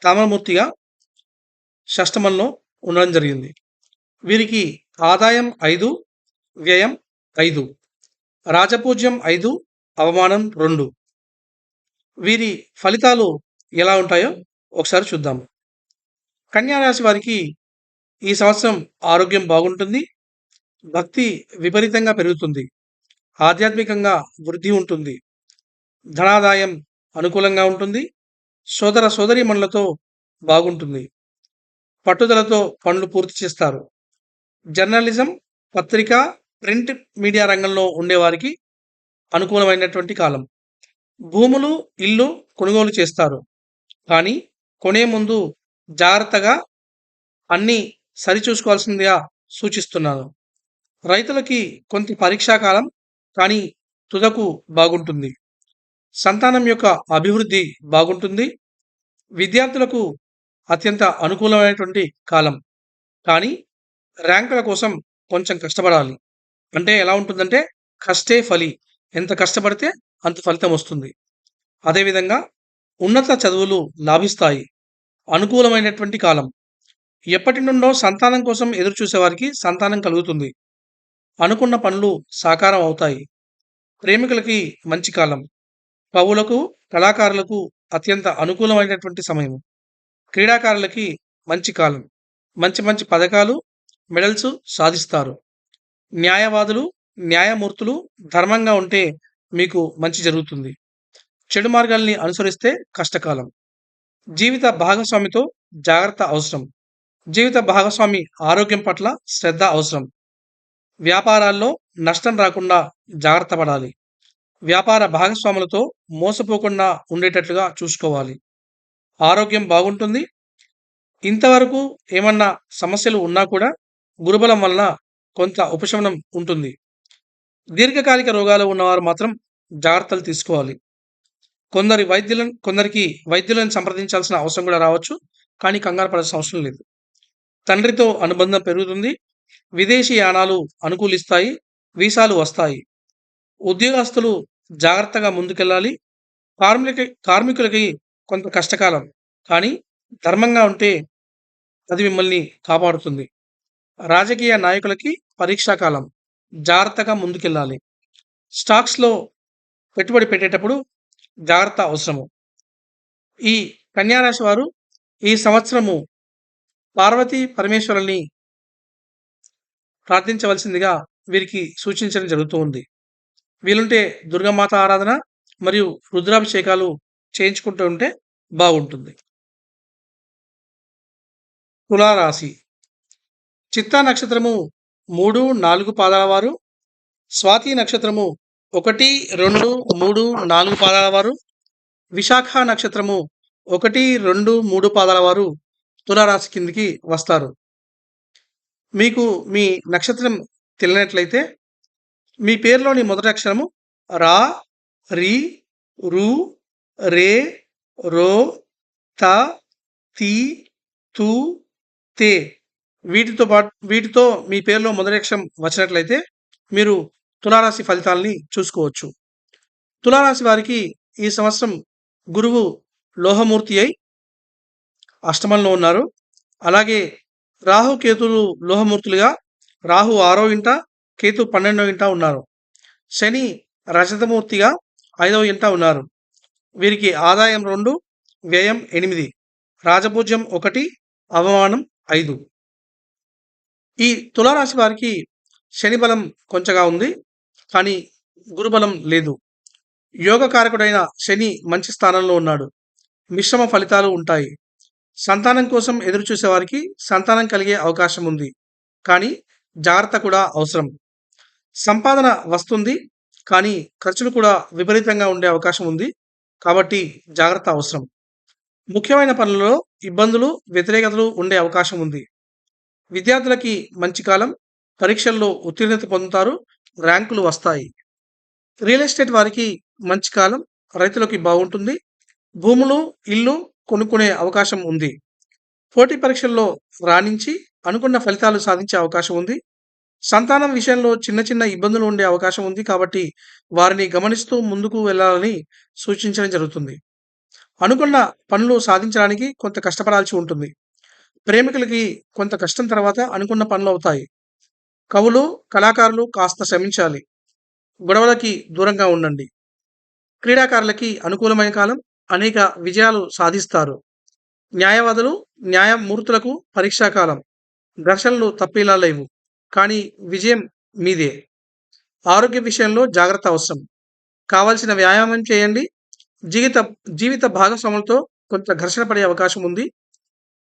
తామరమూర్తిగా షష్టమంలో ఉండడం జరిగింది. వీరికి ఆదాయం 5, వ్యయం 5, రాజపూజ్యం 5, అవమానం 2. వీరి ఫలితాలు ఎలా ఉంటాయో ఒకసారి చూద్దాం. కన్యా రాశి వారికి ఈ సంవత్సరం ఆరోగ్యం బాగుంటుంది. భక్తి విపరీతంగా పెరుగుతుంది. ఆధ్యాత్మికంగా వృద్ధి ఉంటుంది. ధనాదాయం అనుకూలంగా ఉంటుంది. సోదర సోదరీమణులతో బాగుంటుంది. పట్టుదలతో పనులు పూర్తి చేస్తారు. జర్నలిజం, పత్రిక, ప్రింట్ మీడియా రంగంలో ఉండేవారికి అనుకూలమైనటువంటి కాలం. భూములు, ఇల్లు కొనుగోలు చేస్తారు. కానీ కొనే ముందు జాగ్రత్తగా అన్నీ సరిచూసుకోవాల్సిందిగా సూచిస్తున్నాను. రైతులకి కొంత పరీక్షా కాలం, కానీ తుదకు బాగుంటుంది. సంతానం యొక్క అభివృద్ధి బాగుంటుంది. విద్యార్థులకు అత్యంత అనుకూలమైనటువంటి కాలం. కానీ ర్యాంకుల కోసం కొంచెం కష్టపడాలి. అంటే ఎలా ఉంటుందంటే కష్టే ఫలి. ఎంత కష్టపడితే అంత ఫలితం వస్తుంది. అదేవిధంగా ఉన్నత చదువులు లాభిస్తాయి. అనుకూలమైనటువంటి కాలం. ఎప్పటి నుండో సంతానం కోసం ఎదురు చూసేవారికి సంతానం కలుగుతుంది. అనుకున్న పనులు సాకారం అవుతాయి. ప్రేమికులకి మంచి కాలం. కవులకు, కళాకారులకు అత్యంత అనుకూలమైనటువంటి సమయం. క్రీడాకారులకి మంచి కాలం. మంచి మంచి పథకాలు, మెడల్స్ సాధిస్తారు. న్యాయవాదులు, న్యాయమూర్తులు ధర్మంగా ఉంటే మీకు మంచి జరుగుతుంది. చెడు మార్గాల్ని అనుసరిస్తే కష్టకాలం. జీవిత భాగస్వామితో జాగ్రత్త అవసరం. జీవిత భాగస్వామి ఆరోగ్యం పట్ల శ్రద్ధ అవసరం. వ్యాపారాల్లో నష్టం రాకుండా జాగ్రత్త పడాలి. వ్యాపార భాగస్వాములతో మోసపోకుండా ఉండేటట్లుగా చూసుకోవాలి. ఆరోగ్యం బాగుంటుంది. ఇంతవరకు ఏమన్నా సమస్యలు ఉన్నా కూడా గురుబలం వలన కొంత ఉపశమనం ఉంటుంది. దీర్ఘకాలిక రోగాలు ఉన్నవారు మాత్రం జాగ్రత్తలు తీసుకోవాలి. కొందరికి వైద్యులను సంప్రదించాల్సిన అవసరం కూడా రావచ్చు. కానీ కంగారు పడాల్సిన అవసరం లేదు. తండ్రితో అనుబంధం పెరుగుతుంది. విదేశీ యానాలు అనుకూలిస్తాయి. వీసాలు వస్తాయి. ఉద్యోగస్తులు జాగ్రత్తగా ముందుకెళ్ళాలి. కార్మికులకి కొంత కష్టకాలం. కానీ ధర్మంగా ఉంటే అది మిమ్మల్ని కాపాడుతుంది. రాజకీయ నాయకులకి పరీక్షాకాలం. జాగ్రత్తగా ముందుకెళ్ళాలి. స్టాక్స్‌లో పెట్టుబడి పెట్టేటప్పుడు జాగ్రత్త అవసరము. ఈ కన్యా రాశి వారు ఈ సంవత్సరము పార్వతీ పరమేశ్వరుల్ని ప్రార్థించవలసిందిగా వీరికి సూచించడం జరుగుతూ ఉంది. వీలుంటే దుర్గామాత ఆరాధన మరియు రుద్రాభిషేకాలు చేయించుకుంటూ ఉంటే బాగుంటుంది. తులారాశి చిత్తా నక్షత్రము 3, 4 పాదాల వారు, స్వాతి నక్షత్రము 1, 2, 3, 4 పాదాల వారు, విశాఖ నక్షత్రము 1, 2, 3 పాదాల వారు తులారాశి కిందికి వస్తారు. మీకు మీ నక్షత్రం తెలియనట్లయితే మీ పేరులోని మొదటి అక్షరము రా, రి, రు, రే, రో, త, తి, తు, తే వీటితో మీ పేరులో మొదటి అక్షరం వచ్చినట్లయితే మీరు తులారాశి ఫలితాల్ని చూసుకోవచ్చు. తులారాశి వారికి ఈ సంవత్సరం గురువు లోహమూర్తి అయి అష్టమంలో ఉన్నారు. అలాగే రాహు కేతులు లోహమూర్తులుగా రాహు 6వ ఇంట, కేతు 12వ ఇంట ఉన్నారు. శని రజతమూర్తిగా 5వ ఇంట ఉన్నారు. వీరికి ఆదాయం 2, వ్యయం 8, రాజపూజ్యం 1, అవమానం 5. ఈ తులారాశి వారికి శని బలం కొంచెంగా ఉంది, కానీ గురుబలం లేదు. యోగకారకుడైన శని మంచి స్థానంలో ఉన్నాడు. మిశ్రమ ఫలితాలు ఉంటాయి. సంతానం కోసం ఎదురు చూసే వారికి సంతానం కలిగే అవకాశం ఉంది, కానీ జాగ్రత్త కూడా అవసరం. సంపాదన వస్తుంది, కానీ ఖర్చులు కూడా విపరీతంగా ఉండే అవకాశం ఉంది, కాబట్టి జాగ్రత్త అవసరం. ముఖ్యమైన పనులలో ఇబ్బందులు, వ్యతిరేకతలు ఉండే అవకాశం ఉంది. విద్యార్థులకి మంచి కాలం. పరీక్షల్లో ఉత్తీర్ణత పొందుతారు. ర్యాంకులు వస్తాయి. రియల్ ఎస్టేట్ వారికి మంచి కాలం. రైతులకి బాగుంటుంది. భూములు, ఇల్లు కొనుక్కునే అవకాశం ఉంది. పోటీ పరీక్షల్లో రాణించి అనుకున్న ఫలితాలు సాధించే అవకాశం ఉంది. సంతానం విషయంలో చిన్న చిన్న ఇబ్బందులు ఉండే అవకాశం ఉంది, కాబట్టి వారిని గమనిస్తూ ముందుకు వెళ్ళాలని సూచించడం జరుగుతుంది. అనుకున్న పనులు సాధించడానికి కొంత కష్టపడాల్సి ఉంటుంది. ప్రేమికులకి కొంత కష్టం తర్వాత అనుకున్న పనులు అవుతాయి. కవులు, కళాకారులు కాస్త శ్రమించాలి. గొడవలకి దూరంగా ఉండండి. క్రీడాకారులకి అనుకూలమైన కాలం. అనేక విజయాలు సాధిస్తారు. న్యాయవాదులు, న్యాయమూర్తులకు పరీక్షాకాలం. ఘర్షణలు తప్పేలా లేవు, కానీ విజయం మీదే. ఆరోగ్య విషయంలో జాగ్రత్త అవసరం. కావలసిన వ్యాయామం చేయండి. జీవిత జీవిత భాగస్వాములతో కొంత ఘర్షణ పడే అవకాశం ఉంది.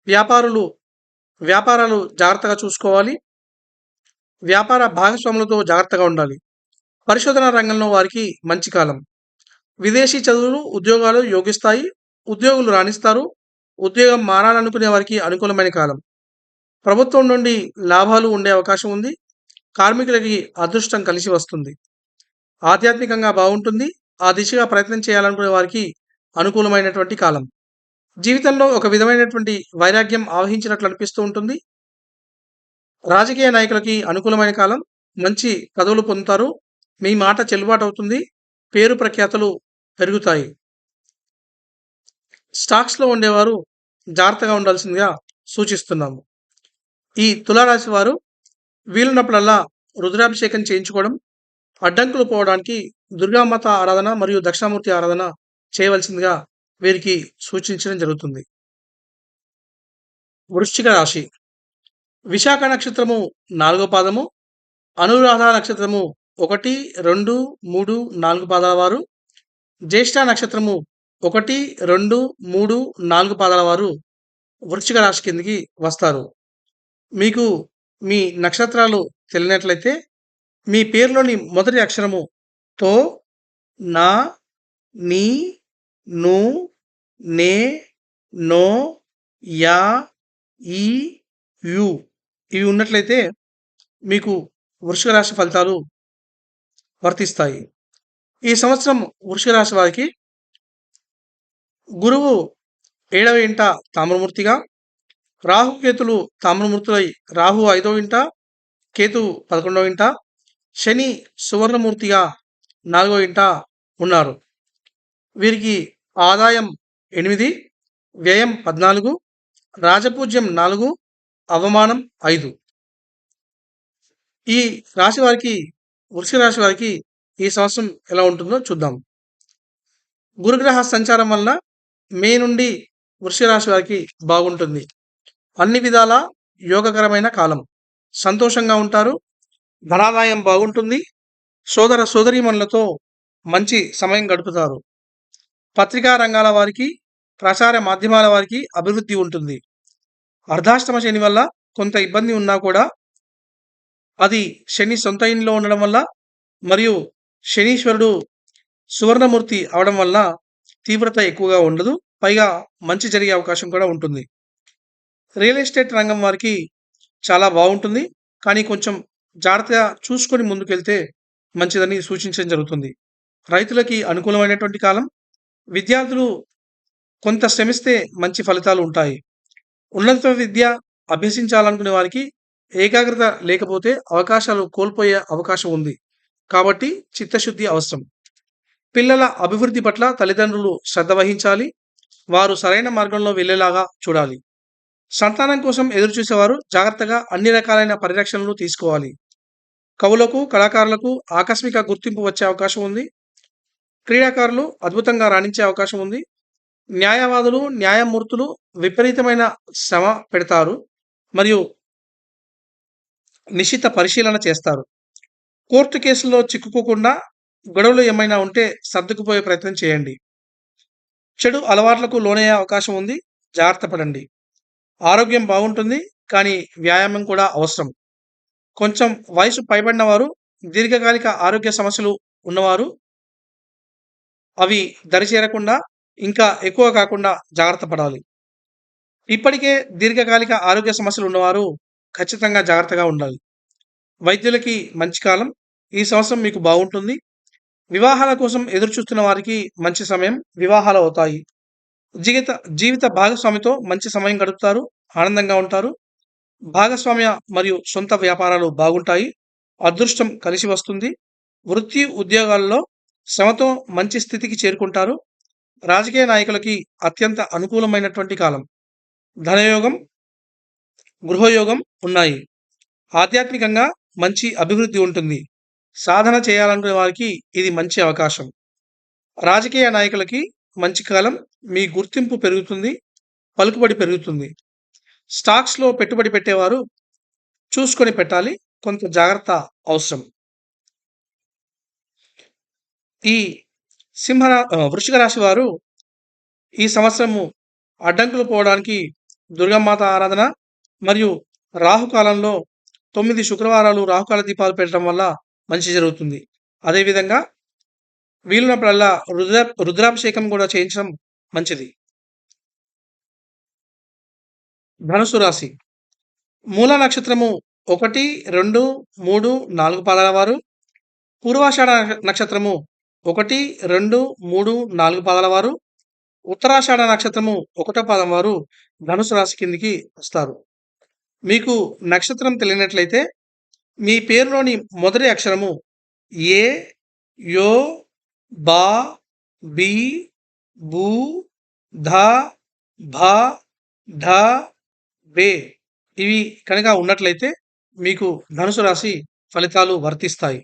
వ్యాపారాలు జాగ్రత్తగా చూసుకోవాలి. వ్యాపార భాగస్వాములతో జాగ్రత్తగా ఉండాలి. పరిశోధన రంగంలో వారికి మంచి కాలం. విదేశీ చదువులు, ఉద్యోగాలు యోగిస్తాయి. ఉద్యోగులు రాణిస్తారు. ఉద్యోగం మారాలనుకునే వారికి అనుకూలమైన కాలం. ప్రభుత్వం నుండి లాభాలు ఉండే అవకాశం ఉంది. కార్మికులకి అదృష్టం కలిసి వస్తుంది. ఆధ్యాత్మికంగా బాగుంటుంది. ఆ దిశగా ప్రయత్నం చేయాలనుకునే వారికి అనుకూలమైనటువంటి కాలం. జీవితంలో ఒక విధమైనటువంటి వైరాగ్యం ఆవహించినట్లు అనిపిస్తూ ఉంటుంది. రాజకీయ నాయకులకి అనుకూలమైన కాలం. మంచి పదవులు పొందుతారు. మీ మాట చెల్లుబాటు అవుతుంది. పేరు ప్రఖ్యాతలు పెరుగుతాయి. స్టాక్స్లో ఉండేవారు జాగ్రత్తగా ఉండాల్సిందిగా సూచిస్తున్నాము. ఈ తులారాశి వారు వీలున్నప్పుడల్లా రుద్రాభిషేకం చేయించుకోవడం, అడ్డంకులు పోవడానికి దుర్గామాత ఆరాధన మరియు దక్షిణామూర్తి ఆరాధన చేయవలసిందిగా వీరికి సూచించడం జరుగుతుంది. వృశ్చిక రాశి. విశాఖ నక్షత్రము 4వ పాదము, అనురాధ నక్షత్రము 1, 2, 3, 4 పాదాల వారు, జ్యేష్ఠ నక్షత్రము 1, 2, 3, 4 పాదాల వారు వృశ్చిక రాశి కిందికి వస్తారు. మీకు మీ నక్షత్రాలు తెలియనట్లయితే మీ పేరులోని మొదటి అక్షరము తో, నా, నీ, ను, నే, నో, యా, ఈ, యు ఇవి ఉన్నట్లయితే మీకు వృశ్చిక రాశి ఫలితాలు వర్తిస్తాయి. ఈ సంవత్సరం వృశ్చిక రాశి వారికి గురువు 7వ ఇంట తామ్రమూర్తిగా, రాహుకేతులు తామ్రమూర్తులై రాహు 5వ ఇంట, కేతు 11వ ఇంట, శని సువర్ణమూర్తిగా 4వ ఇంట ఉన్నారు. వీరికి ఆదాయం 8, వ్యయం 14, రాజపూజ్యం 4, అవమానం 5. ఈ రాశి వారికి, వృశ్చిక రాశి వారికి ఈ సంవత్సరం ఎలా ఉంటుందో చూద్దాం. గురుగ్రహ సంచారం వలన మే నుండి వృశ్చిక రాశి వారికి బాగుంటుంది. అన్ని విధాల యోగకరమైన కాలం. సంతోషంగా ఉంటారు. ధనాదాయం బాగుంటుంది. సోదర సోదరీమణులతో మంచి సమయం గడుపుతారు. పత్రికా రంగాల వారికి, ప్రచార మాధ్యమాల వారికి అభివృద్ధి ఉంటుంది. అర్ధాష్టమ శని వల్ల కొంత ఇబ్బంది ఉన్నా కూడా అది శని సొంత ఇంట్లో ఉండడం వల్ల మరియు శనీశ్వరుడు సువర్ణమూర్తి అవడం వల్ల తీవ్రత ఎక్కువగా ఉండదు. పైగా మంచి జరిగే అవకాశం కూడా ఉంటుంది. రియల్ ఎస్టేట్ రంగం వారికి చాలా బావుంటుంది. కానీ కొంచెం జాగ్రత్తగా చూసుకొని ముందుకెళ్తే మంచిదని సూచించడం జరుగుతుంది. రైతులకి అనుకూలమైనటువంటి కాలం. విద్యార్థులు కొంత శ్రమిస్తే మంచి ఫలితాలు ఉంటాయి. ఉన్నత విద్య అభ్యసించాలనుకునే వారికి ఏకాగ్రత లేకపోతే అవకాశాలు కోల్పోయే అవకాశం ఉంది. కాబట్టి చిత్తశుద్ధి అవసరం. పిల్లల అభివృద్ధి పట్ల తల్లిదండ్రులు శ్రద్ధ వహించాలి. వారు సరైన మార్గంలో వెళ్ళేలాగా చూడాలి. సంతానం కోసం ఎదురుచూసేవారు జాగ్రత్తగా అన్ని రకాలైన పరిరక్షణలు తీసుకోవాలి. కవులకు, కళాకారులకు ఆకస్మిక గుర్తింపు వచ్చే అవకాశం ఉంది. క్రీడాకారులు అద్భుతంగా రాణించే అవకాశం ఉంది. న్యాయవాదులు, న్యాయమూర్తులు విపరీతమైన శ్రమ పెడతారు మరియు నిశిత పరిశీలన చేస్తారు. కోర్టు కేసుల్లో చిక్కుకోకుండా గొడవలు ఏమైనా ఉంటే సర్దుకుపోయే ప్రయత్నం చేయండి. చెడు అలవాట్లకు లోనయ్యే అవకాశం ఉంది. జాగ్రత్త పడండి. ఆరోగ్యం బాగుంటుంది. కానీ వ్యాయామం కూడా అవసరం. కొంచెం వయసు పైబడిన వారు, దీర్ఘకాలిక ఆరోగ్య సమస్యలు ఉన్నవారు అవి దరిచేరకుండా ఇంకా ఎక్కువ కాకుండా జాగ్రత్త పడాలి. ఇప్పటికే దీర్ఘకాలిక ఆరోగ్య సమస్యలు ఉన్నవారు ఖచ్చితంగా జాగ్రత్తగా ఉండాలి. వైద్యులకి మంచి కాలం. ఈ సంవత్సరం మీకు బాగుంటుంది. వివాహాల కోసం ఎదురుచూస్తున్న వారికి మంచి సమయం. వివాహాలు అవుతాయి. జీవిత జీవిత భాగస్వామితో మంచి సమయం గడుపుతారు. ఆనందంగా ఉంటారు. భాగస్వామ్య మరియు సొంత వ్యాపారాలు బాగుంటాయి. అదృష్టం కలిసి వస్తుంది. వృత్తి, ఉద్యోగాల్లో శ్రమతో మంచి స్థితికి చేరుకుంటారు. రాజకీయ నాయకులకి అత్యంత అనుకూలమైనటువంటి కాలం. ధనయోగం, గృహయోగం ఉన్నాయి. ఆధ్యాత్మికంగా మంచి అభివృద్ధి ఉంటుంది. సాధన చేయాలనుకునే వారికి ఇది మంచి అవకాశం. రాజకీయ నాయకులకి మంచి కాలం. మీ గుర్తింపు పెరుగుతుంది. పలుకుబడి పెరుగుతుంది. స్టాక్స్‌లో పెట్టుబడి పెట్టేవారు చూసుకొని పెట్టాలి. కొంత జాగ్రత్త అవసరం. ఈ వృశ్చిక రాశి వారు ఈ సంవత్సరము అడ్డంకులు పోవడానికి దుర్గామాత ఆరాధన మరియు రాహుకాలంలో 9 శుక్రవారాలు రాహుకాల దీపాలు పెట్టడం వల్ల మంచి జరుగుతుంది. అదేవిధంగా వీలున్నప్పుడల్లా రుద్రాభిషేకం కూడా చేయించడం మంచిది. ధనుస్సు రాశి. మూల నక్షత్రము 1, 2, 3, 4 పాదాల వారు, పూర్వాషాఢ నక్షత్రము 1, 2, 3, 4 పాదాల వారు, ఉత్తరాషాఢ నక్షత్రము 1వ పాదం వారు ధనుసు రాశి కిందికి వస్తారు. మీకు నక్షత్రం తెలియనట్లయితే మీ పేరులోని మొదటి అక్షరము ఏ, యో, బా, బి, బు, ధ, భ, ఢ, బే ఇవి కనుక ఉన్నట్లయితే మీకు ధనుసు రాశి ఫలితాలు వర్తిస్తాయి.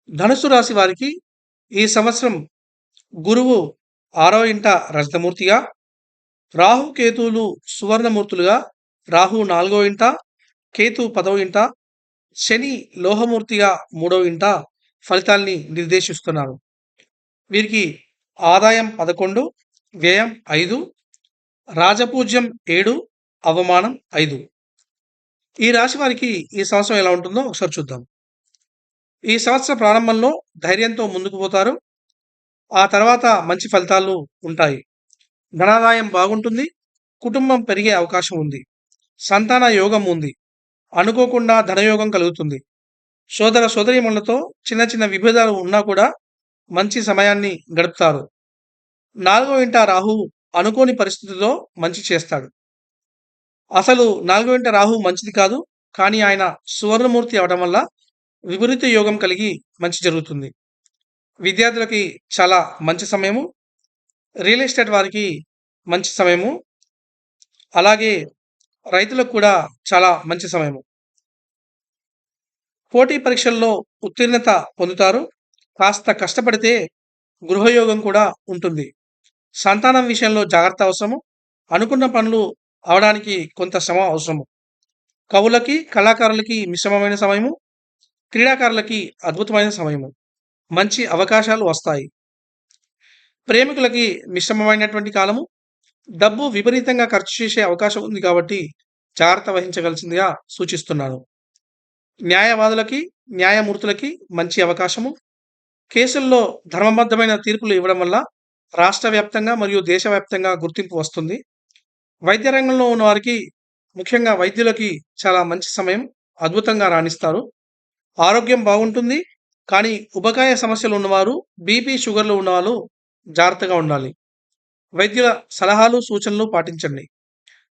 ధనుసు రాశి వారికి ఈ సంవత్సరం గురువు 6వ ఇంట రజతమూర్తిగా, రాహు కేతువులు సువర్ణమూర్తులుగా, రాహు 4వ ఇంట, కేతు 10వ ఇంట, శని లోహమూర్తిగా 3వ ఇంట ఫలితాల్ని నిర్దేశిస్తున్నారు. వీరికి ఆదాయం 11, వ్యయం 5, రాజపూజ్యం 7, అవమానం 5. ఈ రాశి వారికి ఈ సంవత్సరం ఎలా ఉంటుందో ఒకసారి చూద్దాం. ఈ సంవత్సర ప్రారంభంలో ధైర్యంతో ముందుకు పోతారు. ఆ తర్వాత మంచి ఫలితాలు ఉంటాయి. ధనాదాయం బాగుంటుంది. కుటుంబం పెరిగే అవకాశం ఉంది. సంతాన యోగం ఉంది. అనుకోకుండా ధనయోగం కలుగుతుంది. సోదర సోదరీమణులతో చిన్న చిన్న విభేదాలు ఉన్నా కూడా మంచి సమయాన్ని గడుపుతారు. 4వ ఇంట రాహువు అనుకోని పరిస్థితుల్లో మంచి చేస్తాడు. అసలు 4వ ఇంట రాహువు మంచిది కాదు. కానీ ఆయన సువర్ణమూర్తి అవడం వల్ల విపరీత యోగం కలిగి మంచి జరుగుతుంది. విద్యార్థులకి చాలా మంచి సమయము. రియల్ ఎస్టేట్ వారికి మంచి సమయము. అలాగే రైతులకు కూడా చాలా మంచి సమయము. పోటీ పరీక్షల్లో ఉత్తీర్ణత పొందుతారు. కాస్త కష్టపడితే గృహయోగం కూడా ఉంటుంది. సంతానం విషయంలో జాగ్రత్త అవసరము. అనుకున్న పనులు అవడానికి కొంత శ్రమ అవసరము. కవులకి, కళాకారులకి మిశ్రమమైన సమయము. క్రీడాకారులకి అద్భుతమైన సమయము. మంచి అవకాశాలు వస్తాయి. ప్రేమికులకి మిశ్రమమైనటువంటి కాలము. డబ్బు విపరీతంగా ఖర్చు చేసే అవకాశం ఉంది కాబట్టి జాగ్రత్త వహించవలసిందిగా సూచిస్తున్నాను. న్యాయవాదులకి, న్యాయమూర్తులకి మంచి అవకాశము. కేసుల్లో ధర్మబద్ధమైన తీర్పులు ఇవ్వడం వల్ల రాష్ట్ర వ్యాప్తంగా మరియు దేశవ్యాప్తంగా గుర్తింపు వస్తుంది. వైద్య రంగంలో ఉన్న వారికి ముఖ్యంగా వైద్యులకి చాలా మంచి సమయం. అద్భుతంగా రాణిస్తారు. ఆరోగ్యం బాగుంటుంది. కానీ ఉబకాయ సమస్యలు ఉన్నవారు, బీపీ, షుగర్‌లు ఉన్నవాళ్ళు జాగ్రత్తగా ఉండాలి. వైద్యుల సలహాలు, సూచనలు పాటించండి.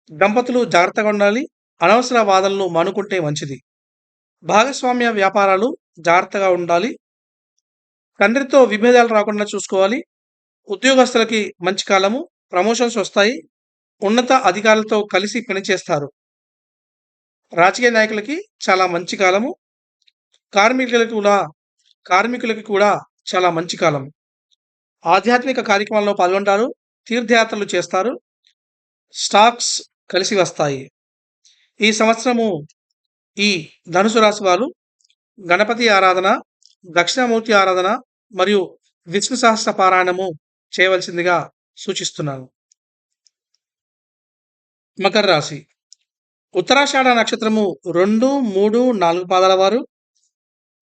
దంపతులు జాగ్రత్తగా ఉండాలి. అనవసర వాదనలు మానుకుంటే మంచిది. భాగస్వామ్య వ్యాపారాలు జాగ్రత్తగా ఉండాలి. తండ్రితో విభేదాలు రాకుండా చూసుకోవాలి. ఉద్యోగస్తులకి మంచి కాలము. ప్రమోషన్స్ వస్తాయి. ఉన్నత అధికారులతో కలిసి పనిచేస్తారు. రాజకీయ నాయకులకి చాలా మంచి కాలము. కార్మికులకు కూడా కార్మికులకి కూడా చాలా మంచి కాలం. ఆధ్యాత్మిక కార్యక్రమాల్లో పాల్గొంటారు. తీర్థయాత్రలు చేస్తారు. స్టాక్స్ కలిసి వస్తాయి. ఈ సంవత్సరము ఈ ధనుసు రాశి వారు గణపతి ఆరాధన, దక్షిణామూర్తి ఆరాధన మరియు విష్ణు సహస్ర పారాయణము చేయవలసిందిగా సూచిస్తున్నాను. మకర రాశి. ఉత్తరాషాఢ నక్షత్రము 2, 3, 4 పాదాల వారు,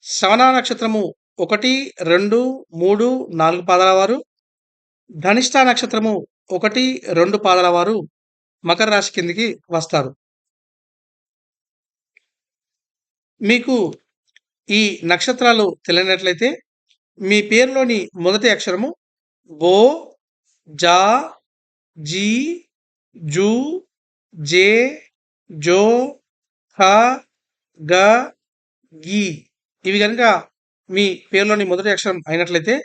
శ్రవణ నక్షత్రము 1, 2, 3, 4 పాదాల వారు, ధనిష్ట నక్షత్రము 1, 2 పాదాల వారు మకర రాశి కిందికి వస్తారు. మీకు ఈ నక్షత్రాలు తెలియనట్లయితే మీ పేరులోని మొదటి అక్షరము బో, జా, జీ, జూ, జే, జో, హ, గ, గి ఇవి గనుక మీ పేరులోని మొదటి అక్షరం అయినట్లయితే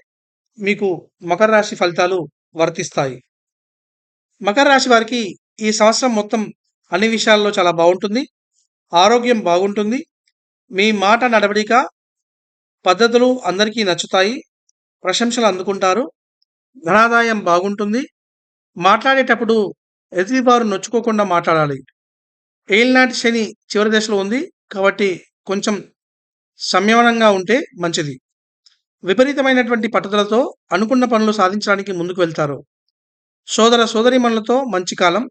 మీకు మకర రాశి ఫలితాలు వర్తిస్తాయి. మకర రాశి వారికి ఈ సంవత్సరం మొత్తం అన్ని విషయాల్లో చాలా బాగుంటుంది. ఆరోగ్యం బాగుంటుంది. మీ మాట, నడవడిక, పద్ధతులు అందరికీ నచ్చుతాయి. ప్రశంసలు అందుకుంటారు. ధనాదాయం బాగుంటుంది. మాట్లాడేటప్పుడు ఎదుటివారు నొచ్చుకోకుండా మాట్లాడాలి. ఏలినాటి శని చివరి దశలో ఉంది కాబట్టి కొంచెం సంయమనంగా ఉంటే మంచిది. విపరీతమైనటువంటి పట్టుదలతో అనుకున్న పనులు సాధించడానికి ముందుకు వెళ్తారు. సోదర సోదరీమణులతో మంచి కాలం.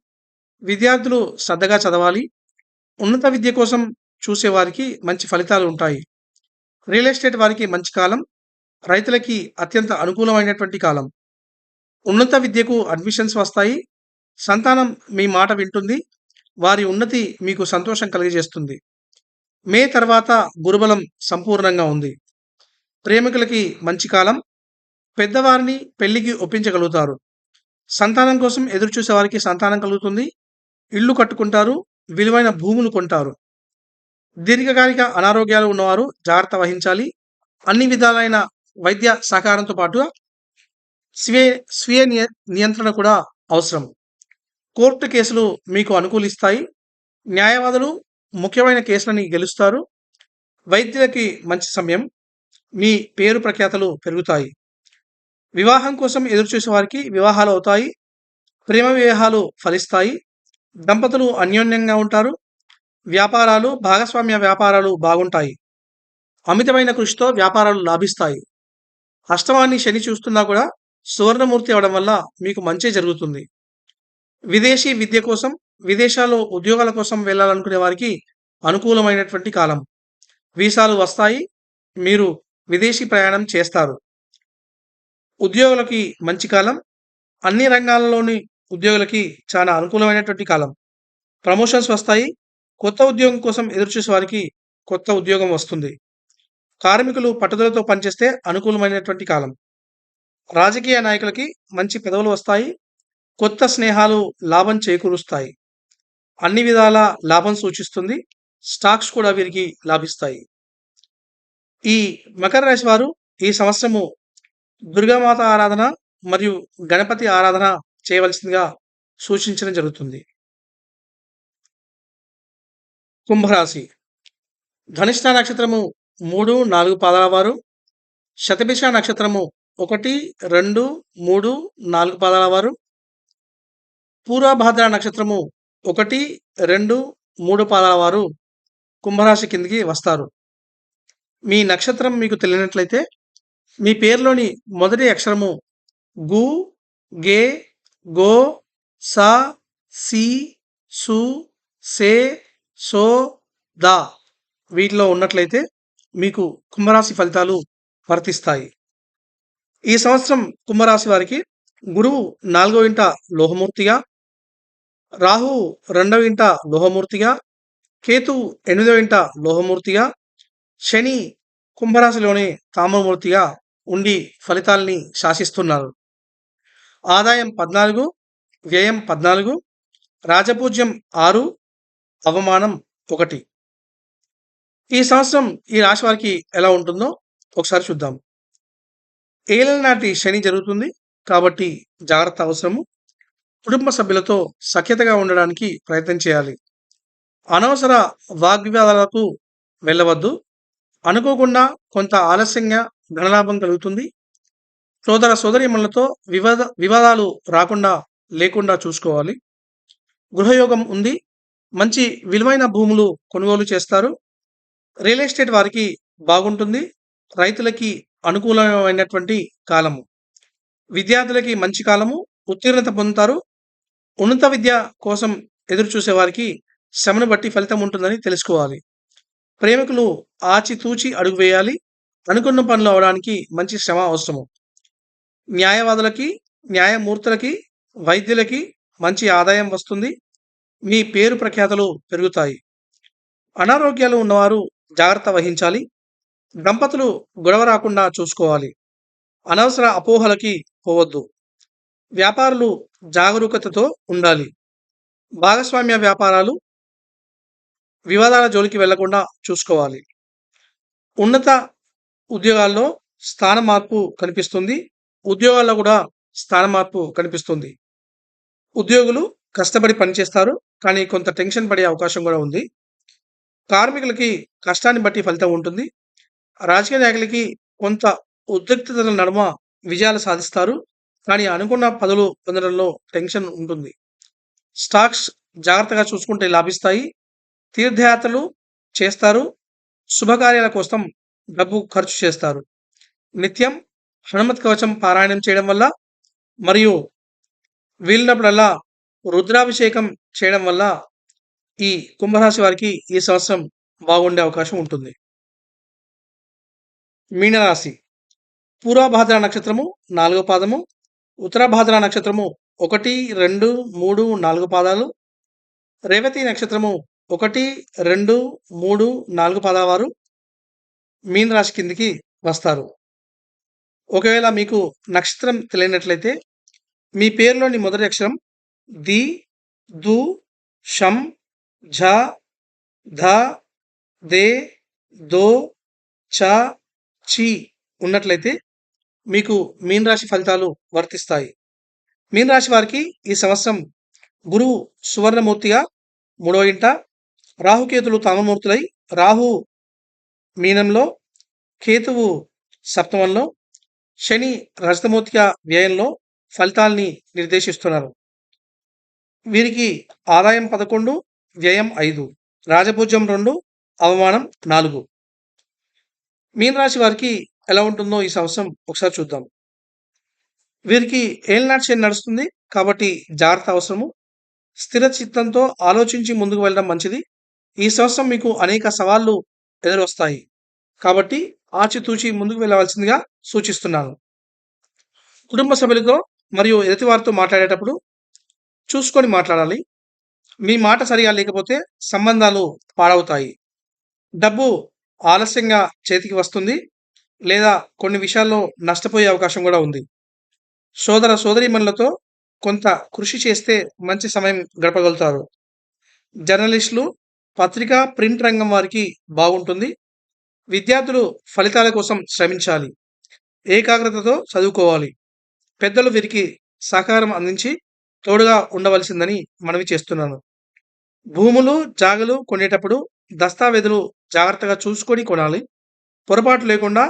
విద్యార్థులు శ్రద్ధగా చదవాలి. ఉన్నత విద్య కోసం చూసేవారికి మంచి ఫలితాలు ఉంటాయి. రియల్ ఎస్టేట్ వారికి మంచి కాలం. రైతులకి అత్యంత అనుకూలమైనటువంటి కాలం. ఉన్నత విద్యకు అడ్మిషన్స్ వస్తాయి. సంతానం మీ మాట వింటుంది. వారి ఉన్నతి మీకు సంతోషం కలిగజేస్తుంది. మే తర్వాత గురుబలం సంపూర్ణంగా ఉంది. ప్రేమికులకి మంచి కాలం. పెద్దవారిని పెళ్లికి ఒప్పించగలుగుతారు. సంతానం కోసం ఎదురు చూసే వారికి సంతానం కలుగుతుంది. ఇల్లు కట్టుకుంటారు. విలువైన భూములు కొంటారు. దీర్ఘకాలిక అనారోగ్యాలు ఉన్నవారు జాగ్రత్త వహించాలి. అన్ని విధాలైన వైద్య సహకారంతో పాటుగా స్వీయ స్వీయ నియంత్రణ కూడా అవసరం. కోర్టు కేసులు మీకు అనుకూలిస్తాయి. న్యాయవాదులు ముఖ్యమైన కేసులని గెలుస్తారు. వైద్యులకి మంచి సమయం. మీ పేరు ప్రఖ్యాతలు పెరుగుతాయి. వివాహం కోసం ఎదురుచూసే వారికి వివాహాలు అవుతాయి. ప్రేమ వివాహాలు ఫలిస్తాయి. దంపతులు అన్యోన్యంగా ఉంటారు. వ్యాపారాలు, భాగస్వామ్య వ్యాపారాలు బాగుంటాయి. అమితమైన కృషితో వ్యాపారాలు లాభిస్తాయి. అష్టమాన్ని శని చూస్తున్నా కూడా సువర్ణమూర్తి అవడం వల్ల మీకు మంచి జరుగుతుంది. విదేశీ విద్య కోసం, విదేశాల్లో ఉద్యోగాల కోసం వెళ్ళాలనుకునే వారికి అనుకూలమైనటువంటి కాలం. వీసాలు వస్తాయి. మీరు విదేశీ ప్రయాణం చేస్తారు. ఉద్యోగులకి మంచి కాలం. అన్ని రంగాలలోని ఉద్యోగులకి చాలా అనుకూలమైనటువంటి కాలం. ప్రమోషన్స్ వస్తాయి. కొత్త ఉద్యోగం కోసం ఎదురుచూసే వారికి కొత్త ఉద్యోగం వస్తుంది. కార్మికులు పట్టుదలతో పనిచేస్తే అనుకూలమైనటువంటి కాలం. రాజకీయ నాయకులకి మంచి పదవులు వస్తాయి. కొత్త స్నేహాలు లాభం చేకూరుస్తాయి. అన్ని విధాల లాభం సూచిస్తుంది. స్టాక్స్ కూడా వీరికి లాభిస్తాయి. ఈ మకర రాశి వారు ఈ సంవత్సరము దుర్గామాత ఆరాధన మరియు గణపతి ఆరాధన చేయవలసిందిగా సూచించడం జరుగుతుంది. కుంభరాశి. ధనిష్ట నక్షత్రము 3, 4 పాదాల వారు, శతభిష నక్షత్రము 1, 2, 3, 4 పాదాల వారు, పూర్వభాద్ర నక్షత్రము 1, 2, 3 పాదాల వారు కుంభరాశి కిందికి వస్తారు. మీ నక్షత్రం మీకు తెలియనట్లయితే మీ పేరులోని మొదటి అక్షరము గు, గే, గో, సా, సి, సు, సే, సో, దా వీటిలో ఉన్నట్లయితే మీకు కుంభరాశి ఫలితాలు వర్తిస్తాయి. ఈ సంవత్సరం కుంభరాశి వారికి గురువు 4వ ఇంట లోహమూర్తిగా, రాహు రెండవ ఇంట లోహమూర్తిగా, కేతువు ఎనిమిదవ ఇంట లోహమూర్తిగా, శని కుంభరాశిలోనే తామరమూర్తిగా ఉండి ఫలితాల్ని శాసిస్తున్నారు. ఆదాయం 14, వ్యయం 14, రాజపూజ్యం 6, అవమానం 1. ఈ సంవత్సరం ఈ రాశి వారికి ఎలా ఉంటుందో ఒకసారి చూద్దాం. ఏలినాటి శని జరుగుతుంది కాబట్టి జాగ్రత్త అవసరము. కుటుంబ సభ్యులతో సఖ్యతగా ఉండడానికి ప్రయత్నం చేయాలి. అనవసర వాగ్వివాదాలకు వెళ్ళవద్దు. అనుకోకుండా కొంత ఆలస్యంగా ధనలాభం కలుగుతుంది. సోదర సోదరీమణులతో వివాదాలు లేకుండా చూసుకోవాలి. గృహయోగం ఉంది. మంచి విలువైన భూములు కొనుగోలు చేస్తారు. రియల్ ఎస్టేట్ వారికి బాగుంటుంది. రైతులకి అనుకూలమైనటువంటి కాలము. విద్యార్థులకి మంచి కాలము. ఉత్తీర్ణత పొందుతారు. ఉన్నత విద్య కోసం ఎదురు చూసే వారికి శ్రమను బట్టి ఫలితం ఉంటుందని తెలుసుకోవాలి. ప్రేమికులు ఆచితూచి అడుగు వేయాలి. అనుకున్న పనులు అవడానికి మంచి శ్రమ అవసరము. న్యాయవాదులకి, న్యాయమూర్తులకి, వైద్యులకి మంచి ఆదాయం వస్తుంది. మీ పేరు ప్రఖ్యాతలు పెరుగుతాయి. అనారోగ్యాలు ఉన్నవారు జాగ్రత్త వహించాలి. దంపతులు గొడవ రాకుండా చూసుకోవాలి. అనవసర అపోహలకి పోవద్దు. వ్యాపారులు జాగరూకతతో ఉండాలి. భాగస్వామ్య వ్యాపారాలు వివాదాల జోలికి వెళ్లకుండా చూసుకోవాలి. ఉన్నత ఉద్యోగాల్లో స్థాన మార్పు కనిపిస్తుంది. ఉద్యోగాల్లో కూడా స్థాన మార్పు కనిపిస్తుంది. ఉద్యోగులు కష్టపడి పనిచేస్తారు. కానీ కొంత టెన్షన్ పడే అవకాశం కూడా ఉంది. కార్మికులకి కష్టాన్ని బట్టి ఫలితం ఉంటుంది. రాజకీయ నాయకులకి కొంత ఉద్రిక్తతల నడుమ విజయాలు సాధిస్తారు. కానీ అనుకున్న పదవులు పొందడంలో టెన్షన్ ఉంటుంది. స్టాక్స్ జాగ్రత్తగా చూసుకుంటే లాభిస్తాయి. తీర్థయాత్రలు చేస్తారు. శుభకార్యాల కోసం డబ్బు ఖర్చు చేస్తారు. నిత్యం హనుమత్ కవచం పారాయణం చేయడం వల్ల మరియు వీలున్నప్పుడల్లా రుద్రాభిషేకం చేయడం వల్ల ఈ కుంభరాశి వారికి ఈ సంవత్సరం బాగుండే అవకాశం ఉంటుంది. మీనరాశి పూర్వభాద్ర నక్షత్రము 4వ పాదము, ఉత్తరభాద్ర నక్షత్రము 1, 2, 3, 4 పాదాలు, రేవతి నక్షత్రము 1, 2, 3, 4 పాదాల వారు మీన రాశి కిందికి వస్తారు. ఒకవేళ మీకు నక్షత్రం తెలియనట్లయితే మీ పేరులోని మొదటి అక్షరం ది, దు, షం, ఝ, ధ, దే, దో, చ, చి ఉన్నట్లయితే మీకు మీన రాశి ఫలితాలు వర్తిస్తాయి. మీన రాశి వారికి ఈ సంవత్సరం గురువు సువర్ణమూర్తిగా 3వ ఇంట, రాహుకేతులు తామమూర్తులై రాహు మీనంలో, కేతువు సప్తమంలో, శని రజతమూర్తిగా వ్యయంలో ఫలితాల్ని నిర్దేశిస్తున్నారు. వీరికి ఆదాయం 11, వ్యయం 5, రాజపూజ్యం 2, అవమానం 4. మీన రాశి వారికి ఎలా ఉంటుందో ఈ సంవత్సరం ఒకసారి చూద్దాం. వీరికి ఏలినాటి శని నడుస్తుంది కాబట్టి జాగ్రత్త అవసరము. స్థిర చిత్తంతో ఆలోచించి ముందుకు వెళ్ళడం మంచిది. ఈ సంవత్సరం మీకు అనేక సవాళ్లు ఎదురొస్తాయి కాబట్టి ఆచితూచి ముందుకు వెళ్ళవలసిందిగా సూచిస్తున్నాను. కుటుంబ సభ్యులతో మరియు ఎదుటివారితో మాట్లాడేటప్పుడు చూసుకొని మాట్లాడాలి. మీ మాట సరిగా లేకపోతే సంబంధాలు పాడవుతాయి. డబ్బు ఆలస్యంగా చేతికి వస్తుంది లేదా కొన్ని విషయాల్లో నష్టపోయే అవకాశం కూడా ఉంది. సోదర సోదరీమణులతో కొంత కృషి చేస్తే మంచి సమయం గడపగలుగుతారు. జర్నలిస్టులు, పత్రికా, ప్రింట్ రంగం వారికి బాగుంటుంది. విద్యార్థులు ఫలితాల కోసం శ్రమించాలి. ఏకాగ్రతతో చదువుకోవాలి. పెద్దలు వీరికి సహకారం అందించి తోడుగా ఉండవలసిందని మనవి చేస్తున్నాను. భూములు, జాగలు కొనేటప్పుడు దస్తావేజులు జాగ్రత్తగా చూసుకొని కొనాలి. పొరపాటు లేకుండా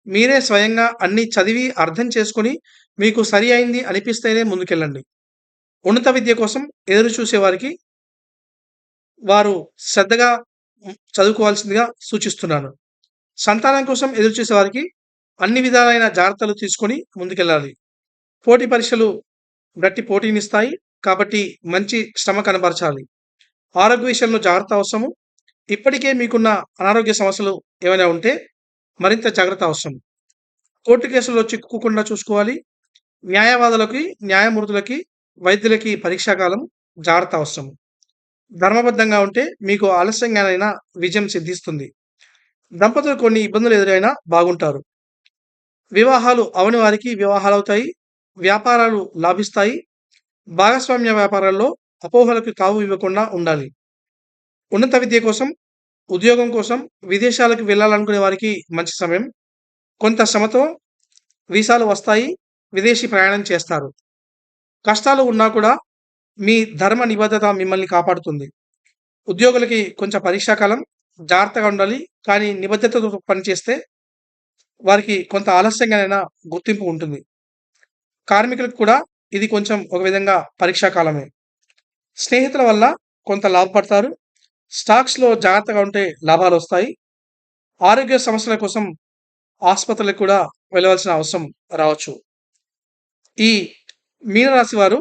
మీరే స్వయంగా అన్ని చదివి అర్థం చేసుకొని మీకు సరి అయింది అనిపిస్తేనే ముందుకెళ్ళండి. ఉన్నత విద్య కోసం ఎదురు చూసే వారికి వారు శ్రద్ధగా చదువుకోవాల్సిందిగా సూచిస్తున్నాను. సంతానం కోసం ఎదురు చూసే వారికి అన్ని విధాలైన జాగ్రత్తలు తీసుకొని ముందుకెళ్ళాలి. పోటీ పరీక్షలు గట్టి పోటీనిస్తాయి కాబట్టి మంచి శ్రమ కనబరచాలి. ఆరోగ్య విషయంలో జాగ్రత్త అవసరము. ఇప్పటికే మీకున్న అనారోగ్య సమస్యలు ఏమైనా ఉంటే మరింత జాగ్రత్త అవసరం. కోర్టు కేసుల్లో చిక్కుకోకుండా చూసుకోవాలి. న్యాయవాదులకి, న్యాయమూర్తులకి, వైద్యులకి పరీక్షాకాలం జాగ్రత్త అవసరం. ధర్మబద్ధంగా ఉంటే మీకు ఆలస్యంగానైనా విజయం సిద్ధిస్తుంది. దంపతులు కొన్ని ఇబ్బందులు ఎదురైనా బాగుంటారు. వివాహాలు అవని వారికి వివాహాలవుతాయి. వ్యాపారాలు లాభిస్తాయి. భాగస్వామ్య వ్యాపారాల్లో అపోహలకు తావు ఇవ్వకుండా ఉండాలి. ఉన్నత విద్య కోసం, ఉద్యోగం కోసం విదేశాలకు వెళ్ళాలనుకునే వారికి మంచి సమయం. కొంత శ్రమతో వీసాలు వస్తాయి. విదేశీ ప్రయాణం చేస్తారు. కష్టాలు ఉన్నా కూడా మీ ధర్మ నిబద్ధత మిమ్మల్ని కాపాడుతుంది. ఉద్యోగులకి కొంచెం పరీక్షా కాలం. జాగ్రత్తగా ఉండాలి. కానీ నిబద్ధతతో పనిచేస్తే వారికి కొంత ఆలస్యంగానైనా గుర్తింపు ఉంటుంది. కార్మికులకు కూడా ఇది కొంచెం ఒక విధంగా పరీక్షా కాలమే. స్నేహితుల వల్ల కొంత లాభపడతారు. స్టాక్స్‌లో జాగ్రత్తగా ఉంటే లాభాలొస్తాయి. ఆరోగ్య సమస్యల కోసం ఆస్పత్రులకు కూడా వెళ్ళవలసిన అవసరం రావచ్చు. ఈ మీనరాశి వారు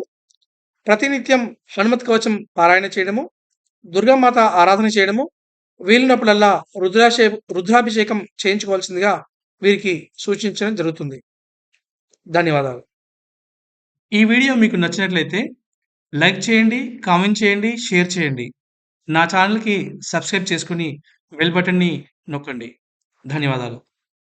ప్రతినిత్యం హనుమత్ కవచం పారాయణ చేయడము, దుర్గామాత ఆరాధన చేయడము, వీలున్నప్పుడల్లా రుద్రాభిషేకం చేయించుకోవాల్సిందిగా వీరికి సూచించడం జరుగుతుంది. ధన్యవాదాలు. ఈ వీడియో మీకు నచ్చినట్లయితే లైక్ చేయండి, కామెంట్ చేయండి, షేర్ చేయండి. నా ఛానల్‌కి సబ్స్క్రైబ్ చేసుకొని బెల్ బటన్‌ని నొక్కండి. ధన్యవాదాలు.